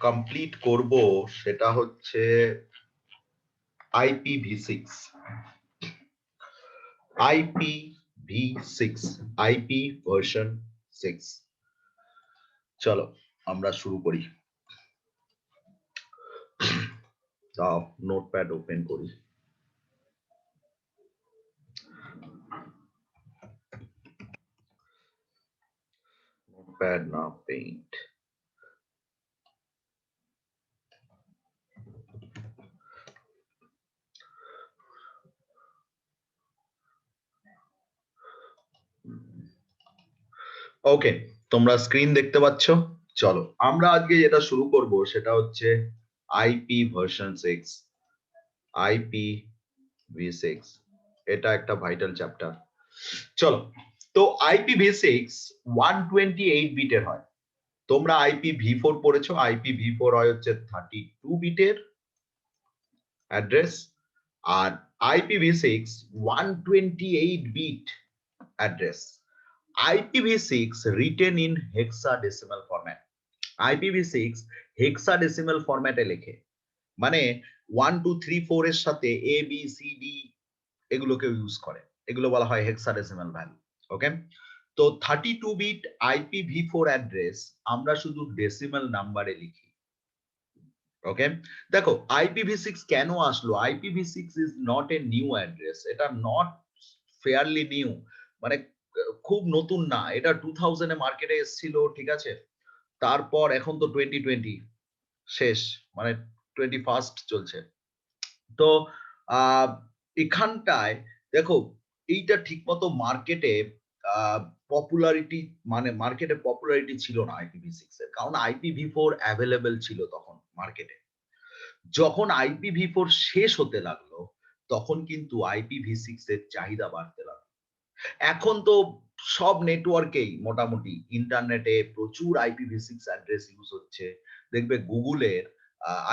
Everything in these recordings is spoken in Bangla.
কমপ্লিট করব সেটা হচ্ছে IPv6 IP ভার্সন 6। চলো আমরা শুরু করি। দাও নোটপ্যাড ওপেন করি। নোটপ্যাড না পেইন্ট। ওকে, তোমরা স্ক্রিন দেখতে পাচ্ছ। চলো আমরা আজকে যেটা শুরু করব সেটা হচ্ছে আইপি ভার্সন 6, IPv6। এটা একটা ভাইটাল চ্যাপ্টার। চলো, তো IPv6 128 বিটের হয়। তোমরা IPv4 পড়েছো। IPv4 হয় হচ্ছে 32 বিটের অ্যাড্রেস, আর IPv6 128 bit address. IPv6 written in hexadecimal format. IPv6 hexadecimal ফরম্যাটে লেখে, মানে 1 2 3 4 এর সাথে ABCD এগুলোকে ইউজ করে, এগুলো বলা হয় হেক্সাডেসিমাল ভ্যালু। ওকে, তো 32 বিট IPv4 অ্যাড্রেস আমরা শুধু ডেসিমাল নাম্বারে লিখি। ওকে, দেখো IPv6 কেন আসলো? IPv6 is not a new address, এটা নট ফেয়ারলি নিউ, মানে খুব নতুন না। এটা 2000 এ মার্কেটে এসেছিল, ঠিক আছে। তারপর এখন তো 2020 শেষ, মানে 21st চলছে। তো এখানটায় দেখো এইটা ঠিকমতো মার্কেটে পপুলারিটি, মানে মার্কেটে পপুলারিটি ছিল না IPv6 এর, কারণ IPv4 অ্যাভেলেবেল ছিল তখন মার্কেটে। যখন IPv4 শেষ হতে লাগলো তখন কিন্তু IPv6 এর চাহিদা বাড়তে লাগলো। এখন তো সব নেটওয়ার্কেই মোটামুটি ইন্টারনেটে প্রচুর IPv6 অ্যাড্রেস ইউজ হচ্ছে। দেখবে গুগলের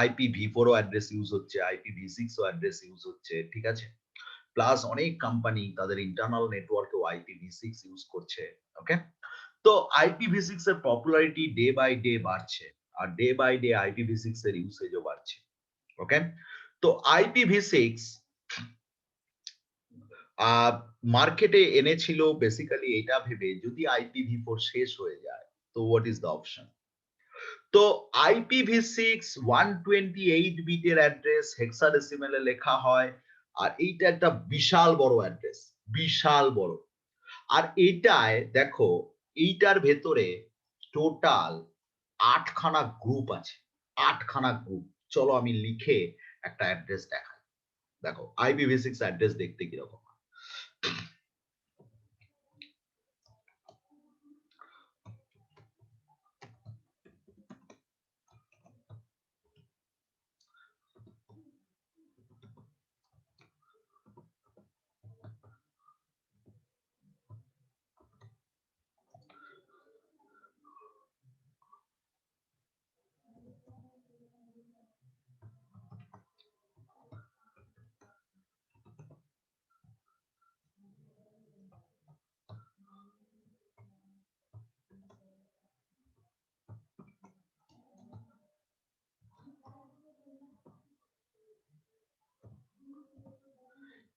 IPv4 অ্যাড্রেস ইউজ হচ্ছে, IPv6 অ্যাড্রেস ইউজ হচ্ছে, ঠিক আছে। প্লাস অনেক কোম্পানি তাদের ইন্টারনাল নেটওয়ার্কেও IPv6 ইউজ করছে। ওকে, তো IPv6 এর পপুলারিটি ডে বাই ডে বাড়ছে, আর ডে বাই ডে IPv6 এর ইউসেজও বাড়ছে। ওকে, তো IPv6 মার্কেটে এনেছিল বেসিক্যালি এটা ভেবে, যদি IPv4 শেষ হয়ে যায় তো হোয়াট ইজ দ্য অপশন। তো IPv6 128 বিটের অ্যাড্রেস হেক্সাডেসিমেলে লেখা হয়, আর এইটা একটা বিশাল বড় অ্যাড্রেস, বিশাল বড়। আর এইটায় দেখো, এইটার ভেতরে টোটাল 8খানা গ্রুপ আছে, 8খানা গ্রুপ। চলো আমি লিখে একটা অ্যাড্রেস দেখাই। দেখো IPv6 অ্যাড্রেস দেখতে কিরকম।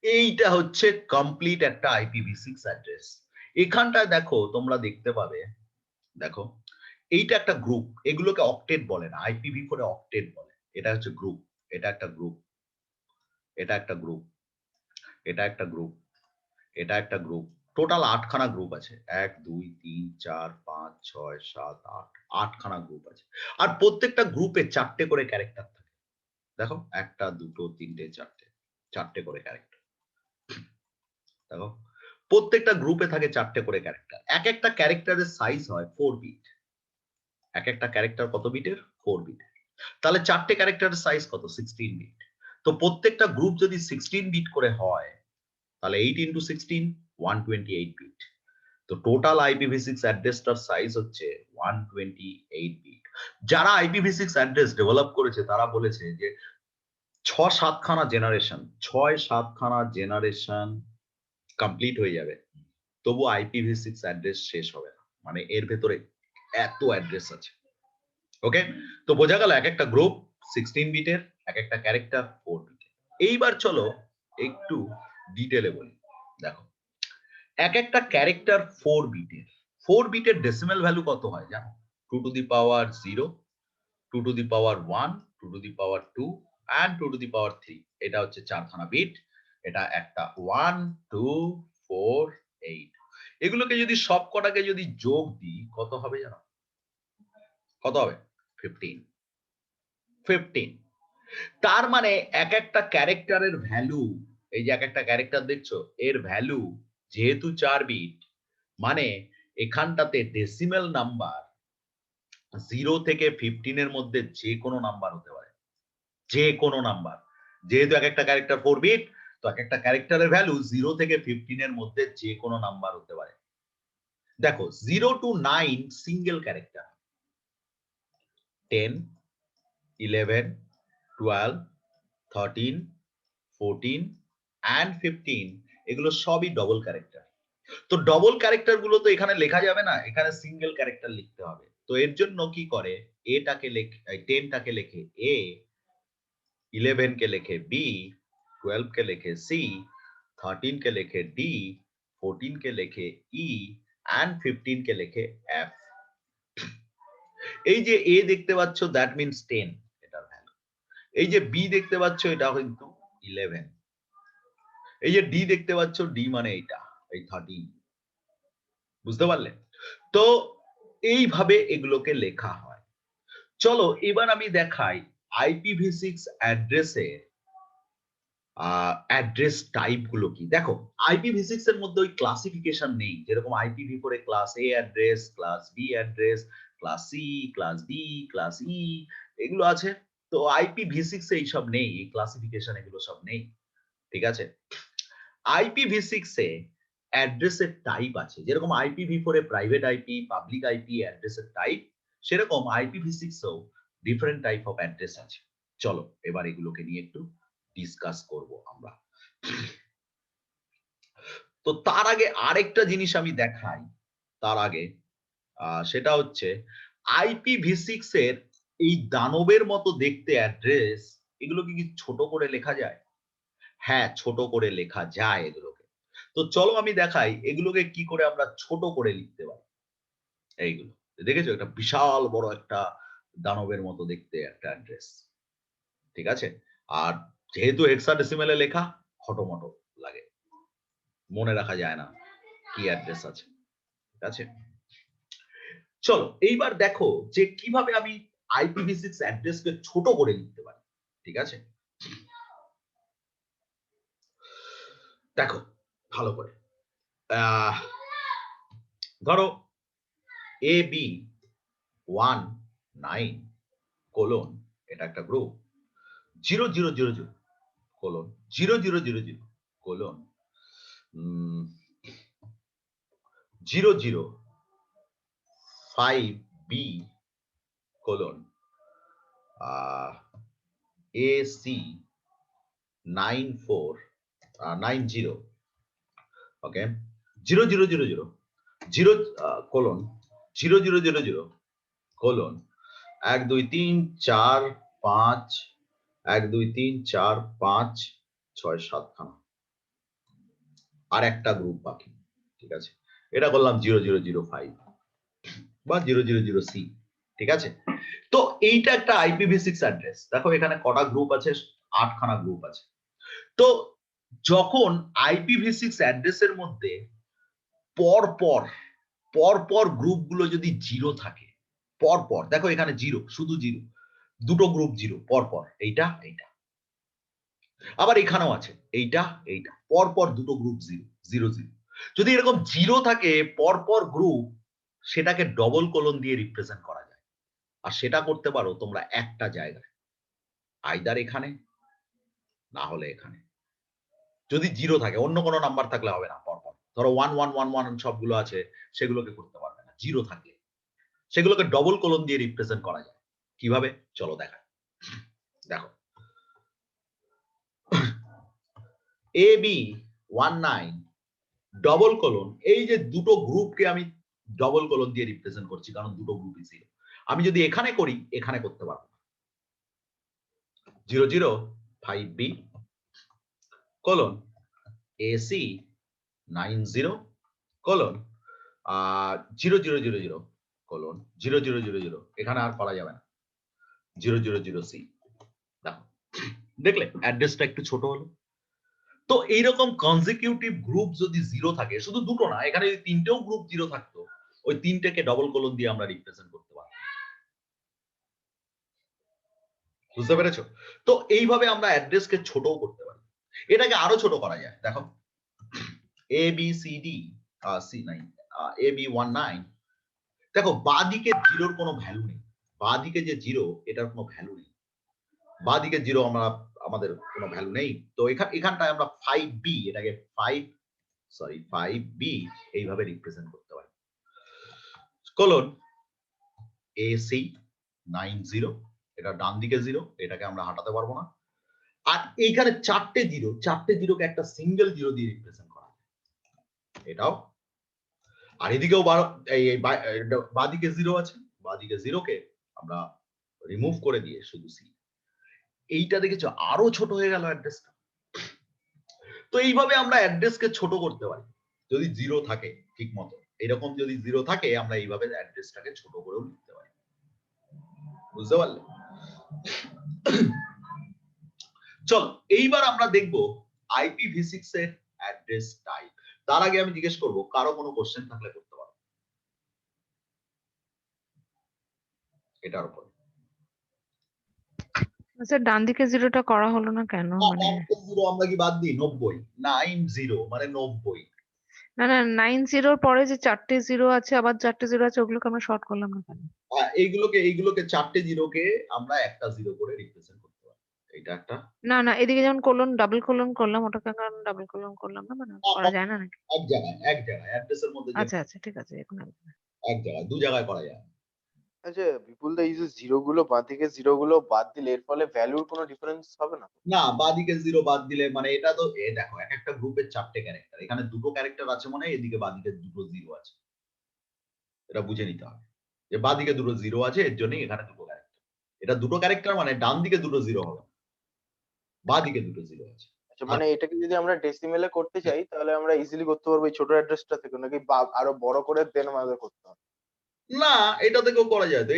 এইটা হচ্ছে কমপ্লিট একটা IPv6 অ্যাড্রেস। এখানটায় দেখো, তোমরা দেখতে পাবে, দেখো এইটা একটা গ্রুপ, এগুলোকে অক্টেট বলে না, IPv4 এ অক্টেট বলে। এটা হচ্ছে গ্রুপ, এটা একটা গ্রুপ, এটা একটা গ্রুপ, এটা একটা গ্রুপ, এটা একটা গ্রুপ। টোটাল 8খানা গ্রুপ আছে, 1 2 3 4 5 6 7 8, 8খানা গ্রুপ আছে। আর প্রত্যেকটা গ্রুপে 4টে করে ক্যারেক্টার থাকে। দেখো 1টা 2টো 3টে 4টে, 4টে করে ক্যারেক্টার। দেখো প্রত্যেকটা গ্রুপে থাকে 4টে করে ক্যারেক্টার। এক একটা ক্যারেক্টারের সাইজ হয় 4 বিট। এক একটা ক্যারেক্টার কত বিটের? 4 বিট। তাহলে 4টে ক্যারেক্টারের সাইজ কত? 16 বিট। তো প্রত্যেকটা গ্রুপ যদি 16 বিট করে হয়, তাহলে 8 into 16 128 বিট। তো টোটাল IPv6 অ্যাড্রেসটার সাইজ হচ্ছে 128 বিট। যারা IPv6 অ্যাড্রেস ডেভেলপ করেছে তারা বলেছে যে 6-7খানা জেনারেশন, 6-7খানা জেনারেশন কমপ্লিট হয়ে যাবে, তবু IPv6 অ্যাড্রেস শেষ হবে না। মানে এর ভেতরে এত অ্যাড্রেস আছে, ওকে, তো বোঝা গেল এক একটা গ্রুপ 16 বিটের, এক একটা ক্যারেক্টার 4 বিটের। এইবার চলো একটু ডিটেলে বলি। দেখো, এক একটা ক্যারেক্টার 4 বিটের, 4 বিটের ডেসিমাল ভ্যালু কত হয় জানো? 2 to the power 0, 2 to the power 1, 2 to the power 2 and 2 to the power 3। এটা হচ্ছে 4 খানা বিট। এটা একটা 1, 2, 4, 8। এগুলোকে যদি সবকটাকে যদি যোগ দিই কত হবে জানো? কত হবে? 15। 15। তার মানে এক একটা ক্যারেক্টারের ভ্যালু, এই যে এক একটা ক্যারেক্টার দেখছো, এর ভ্যালু যেহেতু 4 বিট, মানে এখানটাতে ডেসিমাল নাম্বার 0 থেকে 15 এর মধ্যে যেকোনো নাম্বার হতে পারে। যেকোনো নাম্বার। যেহেতু এক একটা ক্যারেক্টার 4 বিট, তো এক একটা ক্যারেক্টারের ভ্যালু 0 থেকে 15 এর মধ্যে যেকোনো নাম্বার হতে পারে। দেখো 0 to 9 সিঙ্গেল ক্যারেক্টার। 10, 11, 12, 13, 14 and 15 এগুলো সবই ডবল ক্যারেক্টার। তো ডবল ক্যারেক্টার গুলো তো এখানে লেখা যাবে না, এখানে সিঙ্গেল ক্যারেক্টার লিখতে হবে। তো এর জন্য কি করে, এটাকে লেখে 10 টাকে লেখে এ, 11 কে লেখে বি, 12 কে লেখে সি, 13 কে লেখে ডি, 14 কে লেখে ই and 15 কে লেখে এফ। এই যে এ দেখতে পাচ্ছ দ্যাট মিনস 10 এটার ভ্যালু। এই যে বি দেখতে পাচ্ছ এটা কিন্তু 11। এই যে ডি দেখতে পাচ্ছ, ডি মানে এইটা, এই 13। বুঝতে পারলে? তো এইভাবে এগুলোকে লেখা হয়। চলো এবার আমি দেখাই IPv6 অ্যাড্রেসের অ্যাড্রেস টাইপ গুলো কি। দেখো IPv6 এর মধ্যে ওই ক্লাসিফিকেশন নেই, যেরকম IPv4 A class A address, class B address, class C, class D, class E এগুলো আছে। তো IPv6 এ এইসব নেই, এই ক্লাসিফিকেশন এগুলো সব নেই। ঠিক আছে? IPv6 এ অ্যাড্রেসের টাইপ আছে, যেরকম IPv4 এ প্রাইভেট আইপি, পাবলিক আইপি অ্যাড্রেসের টাইপ, সেরকম IPv6 এও ডিফারেন্ট টাইপ অফ অ্যাড্রেস আছে। চলো এবার এগুলোকে নিয়ে একটু ডিসকাস করব আমরা। তো তার আগে আরেকটা জিনিস আমি দেখাই, তার আগে সেটা হচ্ছে IPv6 এর এই দানবের মতো দেখতে অ্যাড্রেস, এগুলোকে কি ছোট করে লেখা যায়? হ্যাঁ, ছোট করে লেখা যায় এগুলোকে। তো চলো আমি দেখাই এগুলোকে কি করে আমরা ছোট করে লিখতে পারি। এইগুলো দেখেছো, একটা বিশাল বড় একটা দানবের মতো দেখতে একটা অ্যাড্রেস। ঠিক আছে? আর যেহেতু হেক্সাডেসিমেলে লেখা, খটোমটো লাগে, মনে রাখা যায় না কি অ্যাড্রেস আছে। ঠিক আছে? চলো এইবার দেখো যে কিভাবে আমি IPv6 অ্যাড্রেসকে ছোট করে লিখতে পারি। ঠিক আছে? দেখো ভালো করে। আহ ধরো AB19 কোলন, এটা একটা group, 0000 colon 0000 colon 005B colon AC9490। ওকে, 0000 জিরো কোলন 0000 কোলন 1 2 3 4 5 1 2 3 4 5 6 7 খানা। আর একটা গ্রুপ বাকি। ঠিক আছে? এটা করলাম 0005 বা 000C। ঠিক আছে? তো এইটা একটা IPv6 অ্যাড্রেস। দেখো এখানে কটা গ্রুপ আছে? 8 খানা গ্রুপ আছে। তো যখন IPv6 অ্যাড্রেসের মধ্যে পরপর পরপর গ্রুপগুলো যদি 0 থাকে, পরপর দেখো এখানে 0, শুধু 0, দুটো গ্রুপ 0 পরপর, এইটা এইটা। আবার এখানেও আছে এইটা এইটা, পরপর দুটো গ্রুপ 0 0 0। যদি এরকম 0 থাকে পরপর গ্রুপ, সেটাকে ডবল কোলন দিয়ে রিপ্রেজেন্ট করা যায়। আর সেটা করতে পারো তোমরা একটা জায়গায়, আইদার এখানে না হলে এখানে। যদি 0 থাকে, অন্য কোনো নাম্বার থাকলে হবে না পরপর। ধরো 1 1 1 1 সবগুলো আছে, সেগুলোকে করতে পারবে না 0 থাকলে। সেগুলোকে ডবল কোলন দিয়ে রিপ্রেজেন্ট করা যায়। কিভাবে? চলো দেখাই। দেখো AB19 ডবল কোলন, এই যে দুটো গ্রুপকে আমি ডবল কোলন দিয়ে রিপ্রেজেন্ট করছি, কারণ দুটো গ্রুপই 0। আমি যদি এখানে করি এখানে করতে পারবো 005B colon AC 90 colon 0000 colon 0000 এখানে আর করা যাবে না 000C দেখো দেখলে অ্যাড্রেসটা একটু ছোট হলো। তো এইরকম কনজিকিউটিভ গ্রুপ যদি জিরো থাকে, শুধু দুটো না, এখানে যদি তিনটেও গ্রুপ জিরো থাকতো, ওই তিনটেকে ডবল কোলন দিয়ে আমরা রিপ্রেজেন্ট করতে পারতাম। বুঝতে পেরেছো? তো এইভাবে আমরা অ্যাড্রেসকে ছোটও করতে পারি। এটাকে আরো ছোট করা যায়। দেখো ABCD C9 AB19 দেখো বাঁদিকে জিরোর কোনো ভ্যালু নেই। বাঁদিকে যে জিরো এটার কোনো ভ্যালু নেই। বাঁদিকে জিরো আমাদের কোনো ভ্যালু নেই। তো এখানটায় আমরা 5B এটাকে 5B এইভাবে রিপ্রেজেন্ট করতে পারি। কোলন AC 90 এটা ডান দিকে জিরো, এটাকে আমরা হাঁটাতে পারবো না। আর এইখানে চারটে জিরোকে একটা সিঙ্গেল জিরো দিয়ে রিপ্রেজেন্ট করা যায়। এটাও আর এদিকেও বাঁদিকে জিরো আছে, বাঁদিকে জিরোকে আমরা রিমুভ করে দিয়ে শুধু সি। এইটা দেখেছো আরো ছোট হয়ে গেল অ্যাড্রেসটা। তো এইভাবে আমরা অ্যাড্রেসকে ছোট করতে পারি যদি জিরো থাকে ঠিক মতো। এরকম যদি জিরো থাকে আমরা এইভাবে অ্যাড্রেসটাকে ছোট করেও লিখতে পারি। বুঝতে পারলে? চলো এইবার আমরা দেখব IPv6 এর অ্যাড্রেস টাইপ। তার আগে আমি জিজ্ঞেস করব কারো কোনো কোশ্চেন থাকলে করতে পারো এটার উপর। স্যার ডান দিকে জিরোটা করা হলো না কেন? মানে জিরো আমরা কি বাদ দিই? 90 90 মানে 90। না না 90 পরে যে চারটে জিরো আছে আবার চারটে জিরো আছে ওগুলোকে আমরা শর্ট করলাম না কেন? এইগুলোকে চারটে জিরোকে আমরা একটা জিরো করে রিপ্রেজেন্ট করতে পারি। এটা একটা না না এদিকে যেমন কোলন ডাবল কোলন করলাম ওটাকে কারণ ডাবল কোলন করলাম না, মানে করা যায় না নাকি? এক জায়গায় অ্যাড্রেসের মধ্যে যে আচ্ছা আচ্ছা ঠিক আছে এখন এক জায়গায় দু জায়গায় করা যায়। আচ্ছা বিপুল দা, এই যে জিরো গুলো বাঁ থেকে জিরো গুলো বাদ দিলে এর ফলে ভ্যালুর কোনো ডিফারেন্স হবে না? না, বাঁদিকে জিরো বাদ দিলে মানে এটা তো দেখো এক একটা গ্রুপের চারটে ক্যারেক্টার, এখানে দুটো ক্যারেক্টার আছে মানে এদিকে বাঁদিকে দুটো জিরো আছে, এটা বুঝে নিতে হবে যে বাঁদিকে দুটো জিরো আছে এর জন্যই এখানে দুটো ক্যারেক্টার। এটা দুটো ক্যারেক্টার মানে ডান দিকে দুটো জিরো হবে, বাঁদিকে দুটো জিরো আছে। আচ্ছা মানে এটাকে যদি আমরা ডেসিমেলে করতে চাই তাহলে আমরা ইজিলি করতে পারবো এই ছোট অ্যাড্রেসটা থেকে, নাকি আরো বড় করে দেন আমাদের করতে হবে? না, এটা থেকেও করা যায়। তো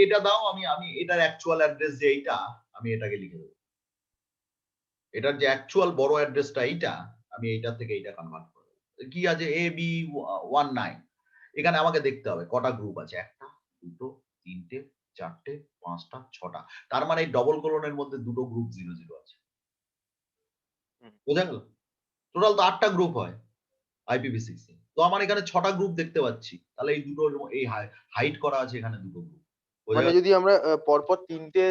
এটা দাও, আমি এটার অ্যাকচুয়াল অ্যাড্রেস যে এইটা আমি এটাকে লিখে দেবো। এটার যে অ্যাকচুয়াল বড় অ্যাড্রেসটা এইটা আমি এইটা থেকে এইটা কনভার্ট করে দেবো। কি আছে AB19, এখানে আমাকে দেখতে হবে কটা গ্রুপ আছে, একটা দুটো তিনটে চারটে পাঁচটা ছটা, তার মানে এই ডবল কোলনের মধ্যে দুটো গ্রুপ 00 আছে। বোঝা গেল? টোটাল তো 8টা গ্রুপ হয় IPv6 এ। তো আমার এখানে 6টা গ্রুপ দেখতে পাচ্ছি, তাহলে এই দুটো এই হাইড করা আছে এখানে দুটো গ্রুপ। মানে যদি আমরা পরপর তিনটে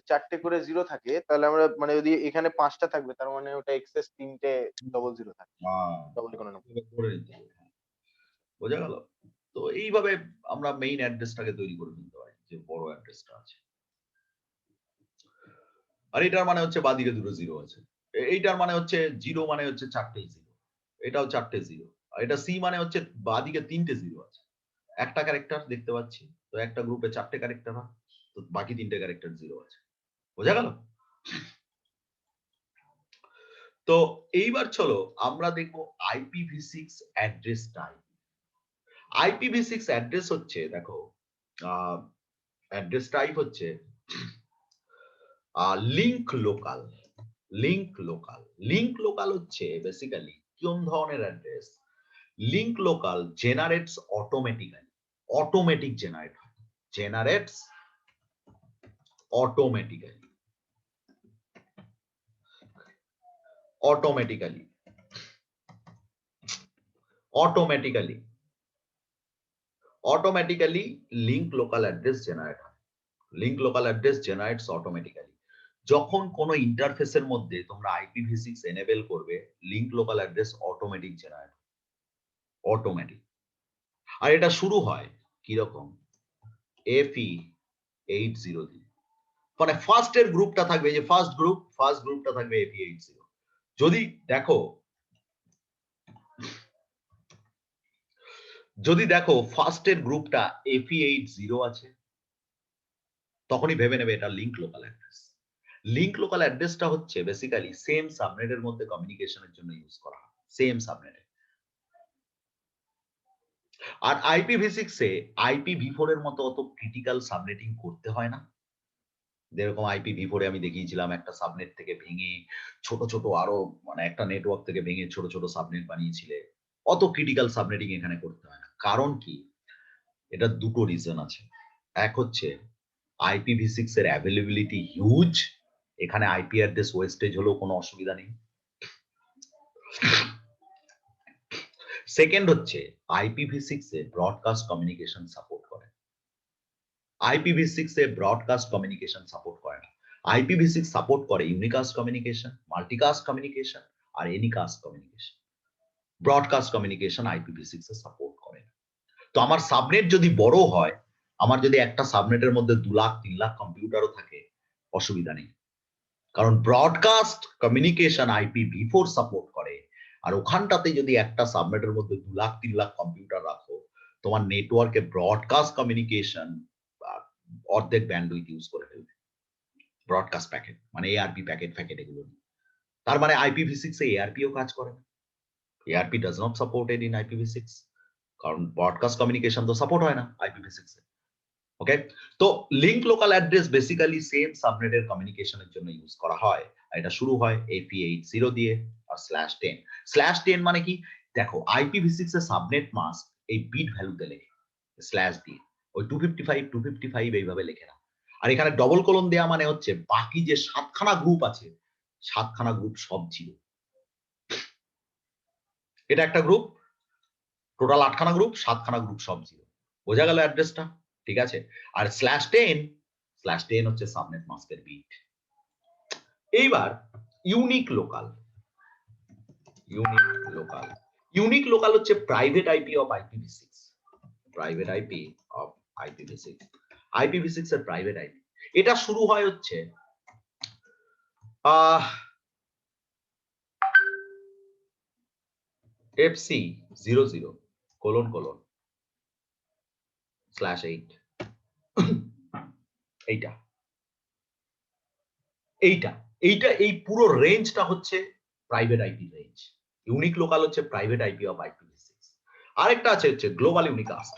চারটে করে জিরো থাকে তাহলে আমরা মানে যদি এখানে পাঁচটা থাকবে তার মানে ওটা এক্সেস তিনটে ডবল জিরো থাকবে, ডবল কোনো করে নিতে হবে। বোঝা গেল? তো এইভাবে আমরা মেইন অ্যাড্রেসটাকে তৈরি করে নিতে পারি যে বড় অ্যাড্রেসটা আছে। আর এটার মানে হচ্ছে বাঁদিকে দুটো জিরো আছে। এইটার মানে হচ্ছে জিরো মানে হচ্ছে চারটে জিরো, এটাও চারটে জিরো। আর এটা সি মানে হচ্ছে বাঁদিকে তিনটে জিরো আছে, একটা ক্যারেক্টার দেখতে পাচ্ছি। তো একটা গ্রুপে চারটে ক্যারেক্টার হয়, তো বাকি তিনটে ক্যারেক্টার জিরো আছে। বোঝা গেল? তো এইবার চলো আমরা দেখবো IPv6 address type. IPv6 address হচ্ছে দেখো অ্যাড্রেস টাইপ হচ্ছে লিংক লোকাল। লিংক লোকাল হচ্ছে বেসিক্যালি কোন ধরনের address? Link local generates automatically, automatic generate হয়, generates automatically, automatically link local address generate হয়। Link local address generates automatically. যখন কোনো ইন্টারফেসের মধ্যে তোমরা IPv6 এনেবল করবে, link local address automatic generate, automatic. আর এটা শুরু হয় কি রকম? FE80 দিয়ে, মানে ফার্স্ট এর গ্রুপটা থাকবে, যে ফার্স্ট গ্রুপটা থাকবে FE80। যদি দেখো ফার্স্ট এর গ্রুপটা FE80 আছে, তখনই ভেবে নেবে এটা link local address. Link local অ্যাড্রেসটা হচ্ছে বেসিক্যালি সেম সাবনেটের মধ্যে কমিউনিকেশনের জন্য ইউজ করা হয়, সেম সাবনেটে। আর IPv6 এ IPv4 এর মতো অত ক্রিটিক্যাল সাবনেটিং করতে হয় না। যেরকম IPv4 এ আমি দেখিয়েছিলাম একটা সাবনেট থেকে ভেঙে ছোট ছোট আরো মানে একটা নেটওয়ার্ক থেকে ভেঙে ছোট ছোট সাবনেট বানিয়েছিলে। অত ক্রিটিক্যাল সাবনেটিং এখানে করতে হয় না। কারণ কি? এটা দুটো রিজন আছে। এক হচ্ছে IPv6 এর অ্যাভেলেবিলিটি হিউজ। এখানে আইপি অ্যাড্রেস ওয়েস্টেজ হলেও কোনো অসুবিধা নেই। সেকেন্ড হচ্ছে IPv6 এ ব্রডকাস্ট কমিউনিকেশন সাপোর্ট করে। IPv6 এ ব্রডকাস্ট কমিউনিকেশন সাপোর্ট করে না। IPv6 সাপোর্ট করে ইউনিকাস্ট কমিউনিকেশন, মাল্টিকাস্ট কমিউনিকেশন আর anycast communication. Broadcast communication IPv6 এ সাপোর্ট করে না। তো আমার সাবনেট যদি বড় হয়, আমার যদি একটা সাবনেটের মধ্যে 2 লাখ 3 লাখ কম্পিউটারও থাকে, অসুবিধা নেই। কারণ ব্রডকাস্ট কমিউনিকেশন IPv4 সাপোর্ট করে। আর ওখানটাতে যদি একটা সাবনেটের মধ্যে 2 লাখ 3 লাখ কম্পিউটার রাখো, তোমার নেটওয়ার্কে ব্রডকাস্ট কমিউনিকেশন অর্ধেক ব্যান্ডউইথ ইউজ করে ফেলবে। ব্রডকাস্ট প্যাকেট মানে ARP প্যাকেট এগুলো। তার মানে IPv6 এ ARP ও কাজ করে না। ARP does not supported in IPv6 কারণ ব্রডকাস্ট কমিউনিকেশন তো সাপোর্ট হয় না IPv6 এ। ওকে, তো link local address basically same সাবনেটের কমিউনিকেশনের জন্য ইউজ করা হয়। এটা শুরু হয় AP80 দিয়ে আর /10। /10 মানে কি? দেখো IPv6 এর সাবনেট মাস্ক এই বিট ভ্যালুতে লেখে স্ল্যাশ দিয়ে, ওই 255 এইভাবে লেখে না। আর এখানে ডবল কোলন দেয়া মানে হচ্ছে বাকি যে 7খানা গ্রুপ আছে 7খানা গ্রুপ সব জিরো। এটা একটা গ্রুপ, টোটাল 8খানা গ্রুপ, 7খানা গ্রুপ সব জিরো। বোঝা গেল অ্যাড্রেসটা? ঠিক আছে। আর /10 হচ্ছে সাবনেট মাস্কের বিট। এইবার ইউনিক লোকাল। ইউনিক লোকাল হচ্ছে private IP of IPv6। Private IP of IPv6। IPv6 এর প্রাইভেট আইপি। এটা শুরু হয় হচ্ছে FC00:/8 এইটা এইটা এইটা এই পুরো রেঞ্জটা হচ্ছে private IP range. Unique local হচ্ছে প্রাইভেট আইপি অফ IPv6। আরেকটা আছে হচ্ছে global unicast.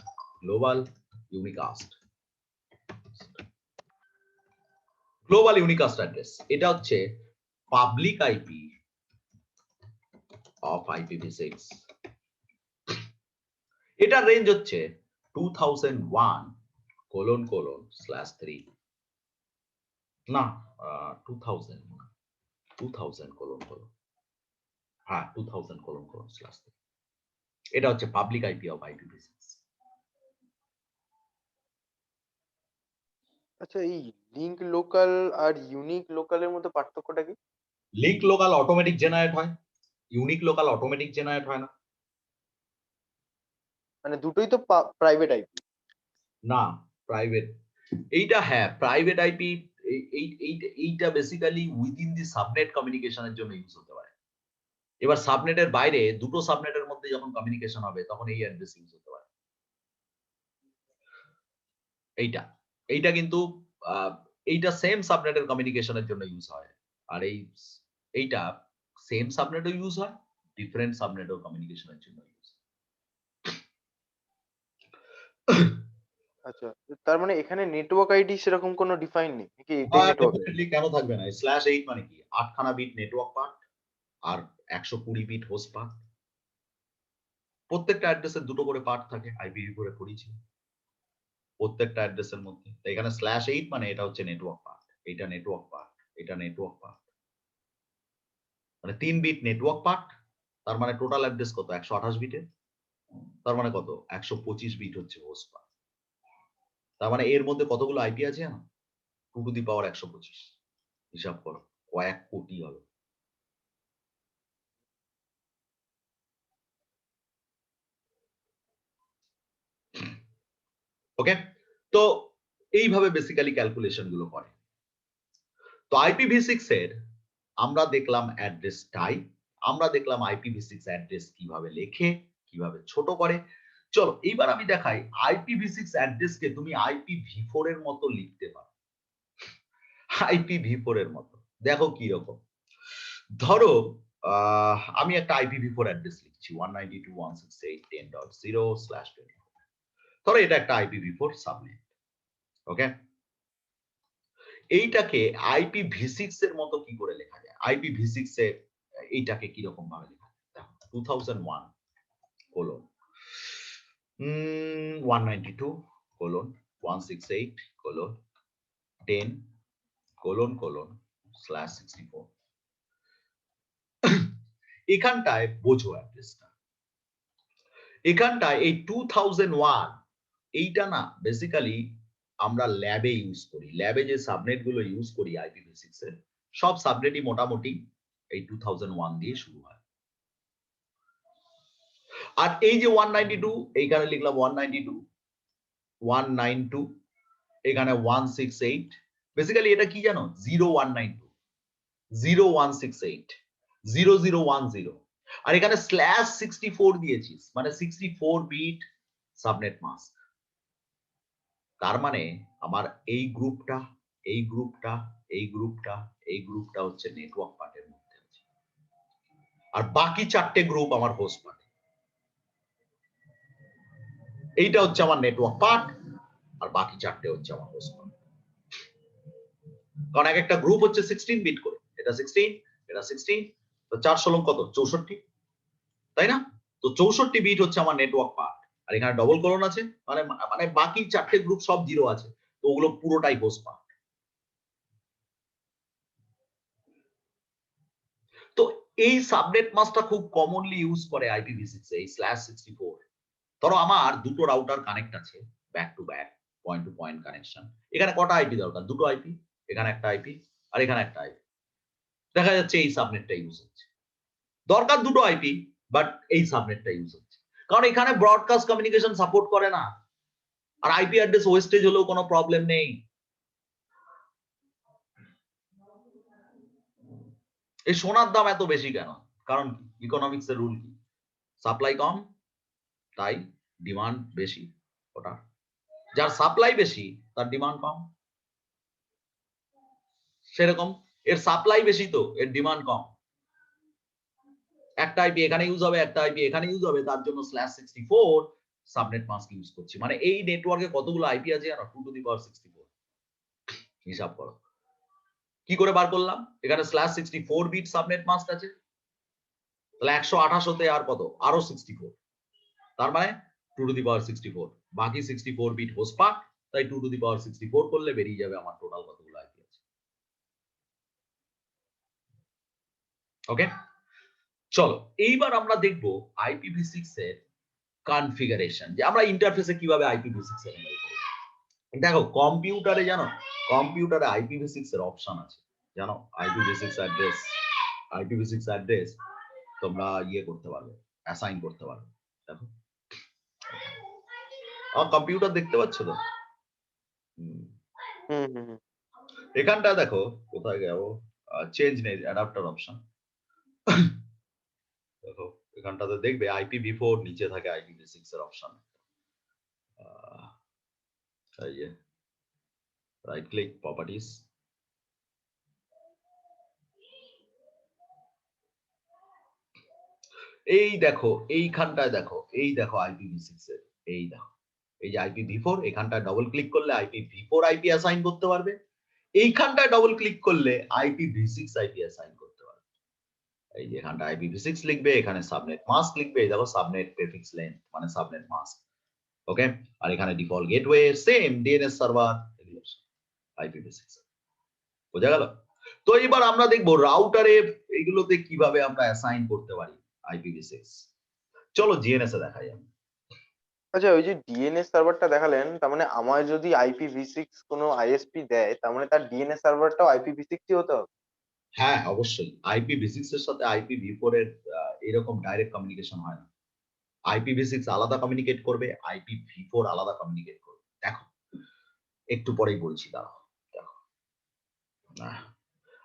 Global unicast address এটা হচ্ছে পাবলিক আইপি অফ IPv6। এটার রেঞ্জ হচ্ছে 2001:3 না 2000:3 হ্যাঁ 2000:3। এটা হচ্ছে পাবলিক আইপি অফ IPv6। আচ্ছা, এই লিঙ্ক লোকাল আর ইউনিক লোকালের মধ্যে পার্থক্যটা কি? লিঙ্ক লোকাল অটোমেটিক জেনারেট হয়, ইউনিক লোকাল অটোমেটিক জেনারেট হয় না। মানে দুটোই তো প্রাইভেট আইপি। না, প্রাইভেট। এইটা হ্যাঁ প্রাইভেট আইপি। এইটা বেসিক্যালি উইদিন দি সাবনেট কমিউনিকেশনের জন্য ইউজ হতে পারে। এবার সাবনেটের বাইরে দুটো সাবনেটের মধ্যে যখন কমিউনিকেশন হবে তখন এই অ্যাড্রেস ইউজ হতে পারে। এইটা কিন্তু এইটা সেম সাবনেটের কমিউনিকেশনের জন্য ইউজ হয়। আর এইটা সেম সাবনেটও ইউজ হয়, ডিফারেন্ট সাবনেটও কমিউনিকেশনের জন্য ইউজ হয়। আচ্ছা, তার মানে এখানে নেটওয়ার্ক আইডি সেরকম কোনো ডিফাইন নেই নাকি? এটাই নেটওয়ার্ক আইডি? ডেফিনেটলি কেন থাকবে না? /8 মানে কি? 8খানা বিট নেটওয়ার্ক পার্ট আর 120 বিট হোস্ট পার্ট। প্রত্যেকটা অ্যাড্রেসের দুটো করে পার্ট থাকে, IPv4 এ করেছি প্রত্যেকটা অ্যাড্রেসের মধ্যে। তো এখানে /8 মানে এটা হচ্ছে নেটওয়ার্ক পার্ট, এটা নেটওয়ার্ক পার্ট, এটা নেটওয়ার্ক পার্ট। মানে 3 বিট নেটওয়ার্ক পার্ট। তার মানে টোটাল অ্যাড্রেস কত? 128 বিটের। তার মানে কত? 125 বিট হচ্ছে হোস্ট পার্ট। তার মানে এর মধ্যে কতগুলো আইপি আছে জানো? 2^125। হিসাব করো, কয়েক কোটি হবে। ওকে, তো এইভাবে বেসিক্যালি ক্যালকুলেশন গুলো করে। তো IPv6 এর আমরা দেখলাম অ্যাড্রেস টাইপ, আমরা দেখলাম IPv6 অ্যাড্রেস কিভাবে লেখে, কিভাবে ছোট করে। চলো এইবার আমি দেখাই IPv6 অ্যাড্রেসকে তুমি IPv4 এর মতো লিখতে পারো। IPv4 এর মতো। দেখো কি রকম। ধরো আমি একটা IPv4 অ্যাড্রেস লিখছি 192.168.10.0/24। ধরো এটা একটা IPv4 সাবনেট। ওকে, এইটাকে IPv6 এর মতো কি করে লেখা যায়? IPv6 এ এইটাকে কি রকম ভাবে লেখা যায়? দেখো 2001 colon 192 colon 168 colon 10 colon colon /64। এখানটায় বোঝো অ্যাড্রেসটা। এখানটায় এই 2001 এইটা না বেসিক্যালি আমরা ল্যাবে ইউজ করি। ল্যাবে যে সাবনেট গুলো ইউজ করি IPv6 এর সব সাবনেটই মোটামুটি এই 2001 দিয়ে শুরু হয়। আর এই যে 192 এইখানে লিখলাম 192 192 এখানে 168 বেসিক্যালি এটা কি জানো 0192 0168 0010 আর এখানে /64 দিয়েছিস মানে 64 বিট সাবনেট মাস্ক। তার মানে আমার এই গ্রুপটা এই গ্রুপটা এই গ্রুপটা এই গ্রুপটা হচ্ছে নেটওয়ার্ক পার্টের মধ্যে আছে আর বাকি চারটে গ্রুপ আমার হোস্ট পার্ট। এইটা হচ্ছে আমার নেটওয়ার্ক পার্ট আর বাকি চারটে হচ্ছে আমার হোস্ট পার্ট। কারণ এক একটা গ্রুপ হচ্ছে 16 বিট করে, এটা 16 এটা 16 তো 4 16 কত 64 তাই না? তো 64 বিট হচ্ছে আমার নেটওয়ার্ক পার্ট আর এখানে ডবল কোলন আছে মানে মানে বাকি চারটে গ্রুপ সব জিরো আছে তো ওগুলো পুরোটাই হোস্ট পার্ট। তো এই সাবনেট মাস্কটা খুব কমনলি ইউজ করে IPv6 এ এই /64। ধরো আমার দুটো রাউটার কানেক্ট আছে back to back point to point connection. এখানে কটা আইপি দরকার? দুটো আইপি, এখানে একটা আইপি আর এখানে একটা আইপি। দেখা যাচ্ছে এই সাবনেটটা ইউজ হচ্ছে। দরকার দুটো আইপি বাট এই সাবনেটটা ইউজ হচ্ছে কারণ এখানে ব্রডকাস্ট কমিউনিকেশন সাপোর্ট করে না আর আইপি অ্যাড্রেস ওয়েস্টেজ হলেও কোনো প্রবলেম নেই। এই সোনার দাম এত বেশি কেন? কারণ ইকোনমিক্স এর রুল কি? সাপ্লাই কম তাই ডিমান্ড বেশি। ওটা যার সাপ্লাই বেশি তার ডিমান্ড কম। সেরকম এর সাপ্লাই বেশি তো এর ডিমান্ড কম। একটা আইপি এখানে ইউজ হবে একটা আইপি এখানে ইউজ হবে তার জন্য /64 সাবনেট মাস্ক ইউজ করছি। মানে এই নেটওয়ার্কে কতগুলো আইপি আছে জানো? 2^64। হিসাব করো কি করে বার করলাম। এখানে /64 বিট সাবনেট মাস্ক আছে তাহলে 128 হতে আর কত আরো 64 তার মানে 2^64 বাকি 64 বিট হোস্ট পার্ট তাই 2^64 করলে বেরিয়ে যাবে আমার টোটাল কতগুলো আইপি আছে। ওকে চলো এইবার আমরা দেখব IPv6 এর কনফিগারেশন যে আমরা ইন্টারফেসে কিভাবে IPv6 হ্যান্ডেল করি। দেখো কম্পিউটারে জানো কম্পিউটারে IPv6 এর অপশন আছে জানো IPv6 অ্যাড্রেস তোমরা ইয়ে করতে পারবে অ্যাসাইন করতে পারবে। দেখো আমার কম্পিউটার দেখতে পাচ্ছ তো? এখানটা দেখো কোথায় গেল চেঞ্জ নেই অ্যাডাপ্টার অপশন। দেখো এখানটাতে দেখবে IPv4 নিচে থাকে IPv6 এর অপশন। এই যে রাইট ক্লিক প্রপার্টিজ এই দেখো এইখানটায় দেখো এই দেখো IPv6 এর এই দেখো এই যে IPv4 এখানটায় ডবল ক্লিক করলে IPv4 আইপি অ্যাসাইন করতে পারবে। এইখানটায় ডবল ক্লিক করলে IPv6 আইপি অ্যাসাইন করতে পারবে। এই যে এখানটা IPv6 লিখবে এখানে সাবনেট মাস্ক লিখবে এই দেখো সাবনেট প্রিফিক্স লেন্থ মানে সাবনেট মাস্ক। ওকে আর এখানে default gateway same DNS server এগুলো IPv6 বোঝা গেল। তো এবার আমরা দেখবো রাউটারে এগুলোতে কিভাবে আমরা অ্যাসাইন করতে পারি IPv6। চলো জিএনএস এ দেখাই আমি। আচ্ছা ওই যে ডিএনএস সার্ভারটা দেখালেন তার মানে আমার যদি IPv6 কোনো আইএসপি দেয় তার মানে তার ডিএনএস সার্ভারটাও IPv6 ই হতে হবে? হ্যাঁ অবশ্যই IPv6 এর সাথে IPv4 এর এরকম ডাইরেক্ট কমিউনিকেশন হয় না। IPv6 আলাদা কমিউনিকেট করবে IPv4 আলাদা কমিউনিকেট করবে। দেখো একটু পরেই বলছি দাঁড়াও। দেখো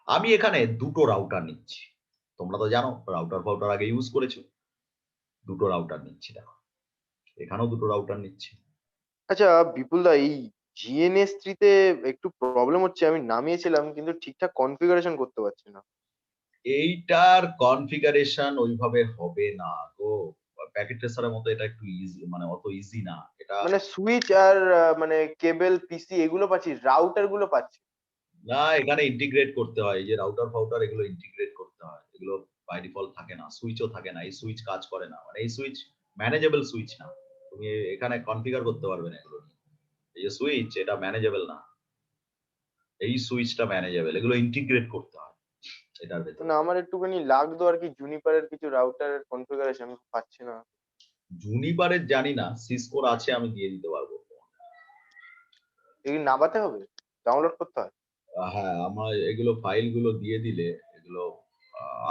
আমি এখানে দুটো রাউটার নিচ্ছি তোমরা তো জানো রাউটার আগে ইউজ করেছো। দুটো রাউটার নিচ্ছি দেখো এখানেও দুটো রাউটার নিচ্ছি। আচ্ছা বিপুল দা এই GNS3 তে একটু প্রবলেম হচ্ছে, আমি নামিয়েছিলাম কিন্তু ঠিকঠাক কনফিগারেশন করতে পারছি না। এইটার কনফিগারেশন ওইভাবে হবে না গো। প্যাকেট ট্রেসারের মতো এটা একটু ইজি, মানে অত ইজি না এটা। মানে সুইচ আর মানে কেবল পিসি এগুলো পাচ্ছি, রাউটার গুলো পাচ্ছি। না, এখানে ইন্টিগ্রেট করতে হয়, এই যে রাউটার ফাউটার এগুলো ইন্টিগ্রেট করতে হয়, এগুলো বাই ডিফল্ট থাকে না, সুইচও থাকে না, এই সুইচ কাজ করে না, মানে এই সুইচ ম্যানেজেবল সুইচ না, তুমি এখানে কনফিগার করতে পারবে না এগুলো নিয়ে। এই যে সুইচ এটা ম্যানেজেবল না, এই সুইচটা ম্যানেজেবল, এগুলো ইন্টিগ্রেট করতে হয় এটার ভেতরে। মানে আমার একটুখানি লাগতো আর কি, জুনিপারের কিছু রাউটারের কনফিগারেশন আমি পাচ্ছি না। জুনিপারের জানি না, সিসকোর আছে, আমি দিয়ে দিতে পারবো। এগুলি নামাতে হবে, ডাউনলোড করতে হয়? হ্যাঁ, আমার এগুলো ফাইল গুলো দিয়ে দিলে, এগুলো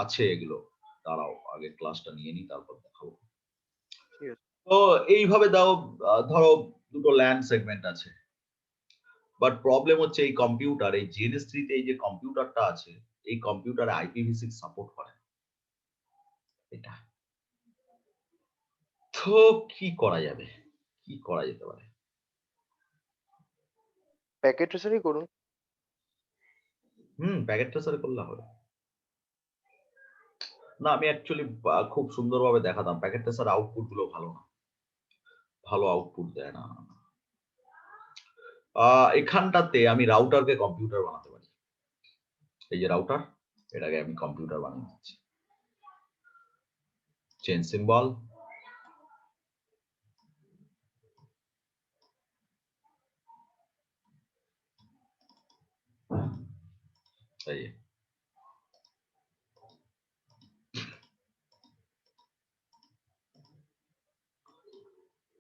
আছে এগুলো। দাঁড়াও আগে ক্লাসটা নিয়ে নিই, তারপর দেখাবো। ঠিক আছে। তো এইভাবে দাও, ধরো দুটো ল্যান্ড সেগমেন্ট আছে, বাট প্রবলেম হচ্ছে এই কম্পিউটার, এই GNS3 তে এই যে কম্পিউটারটা আছে, এই কম্পিউটারে IPv6 সাপোর্ট করে না। এটা তো কি করা যাবে, কি করা যেতে পারে? প্যাকেট ট্রেসারই করুন। প্যাকেট ট্রেসার করলে হবে না। আমি অ্যাকচুয়ালি খুব সুন্দরভাবে দেখাতাম, প্যাকেট ট্রেসার আউটপুট গুলো ভালো না, ভালো আউটপুট দেয় না। এখানটাতে আমি রাউটারকে কম্পিউটার বানাতে পারি। এই যে রাউটার, এটাকে আমি কম্পিউটার বানিয়ে দিচ্ছি। চেন সিম্বল, এই যে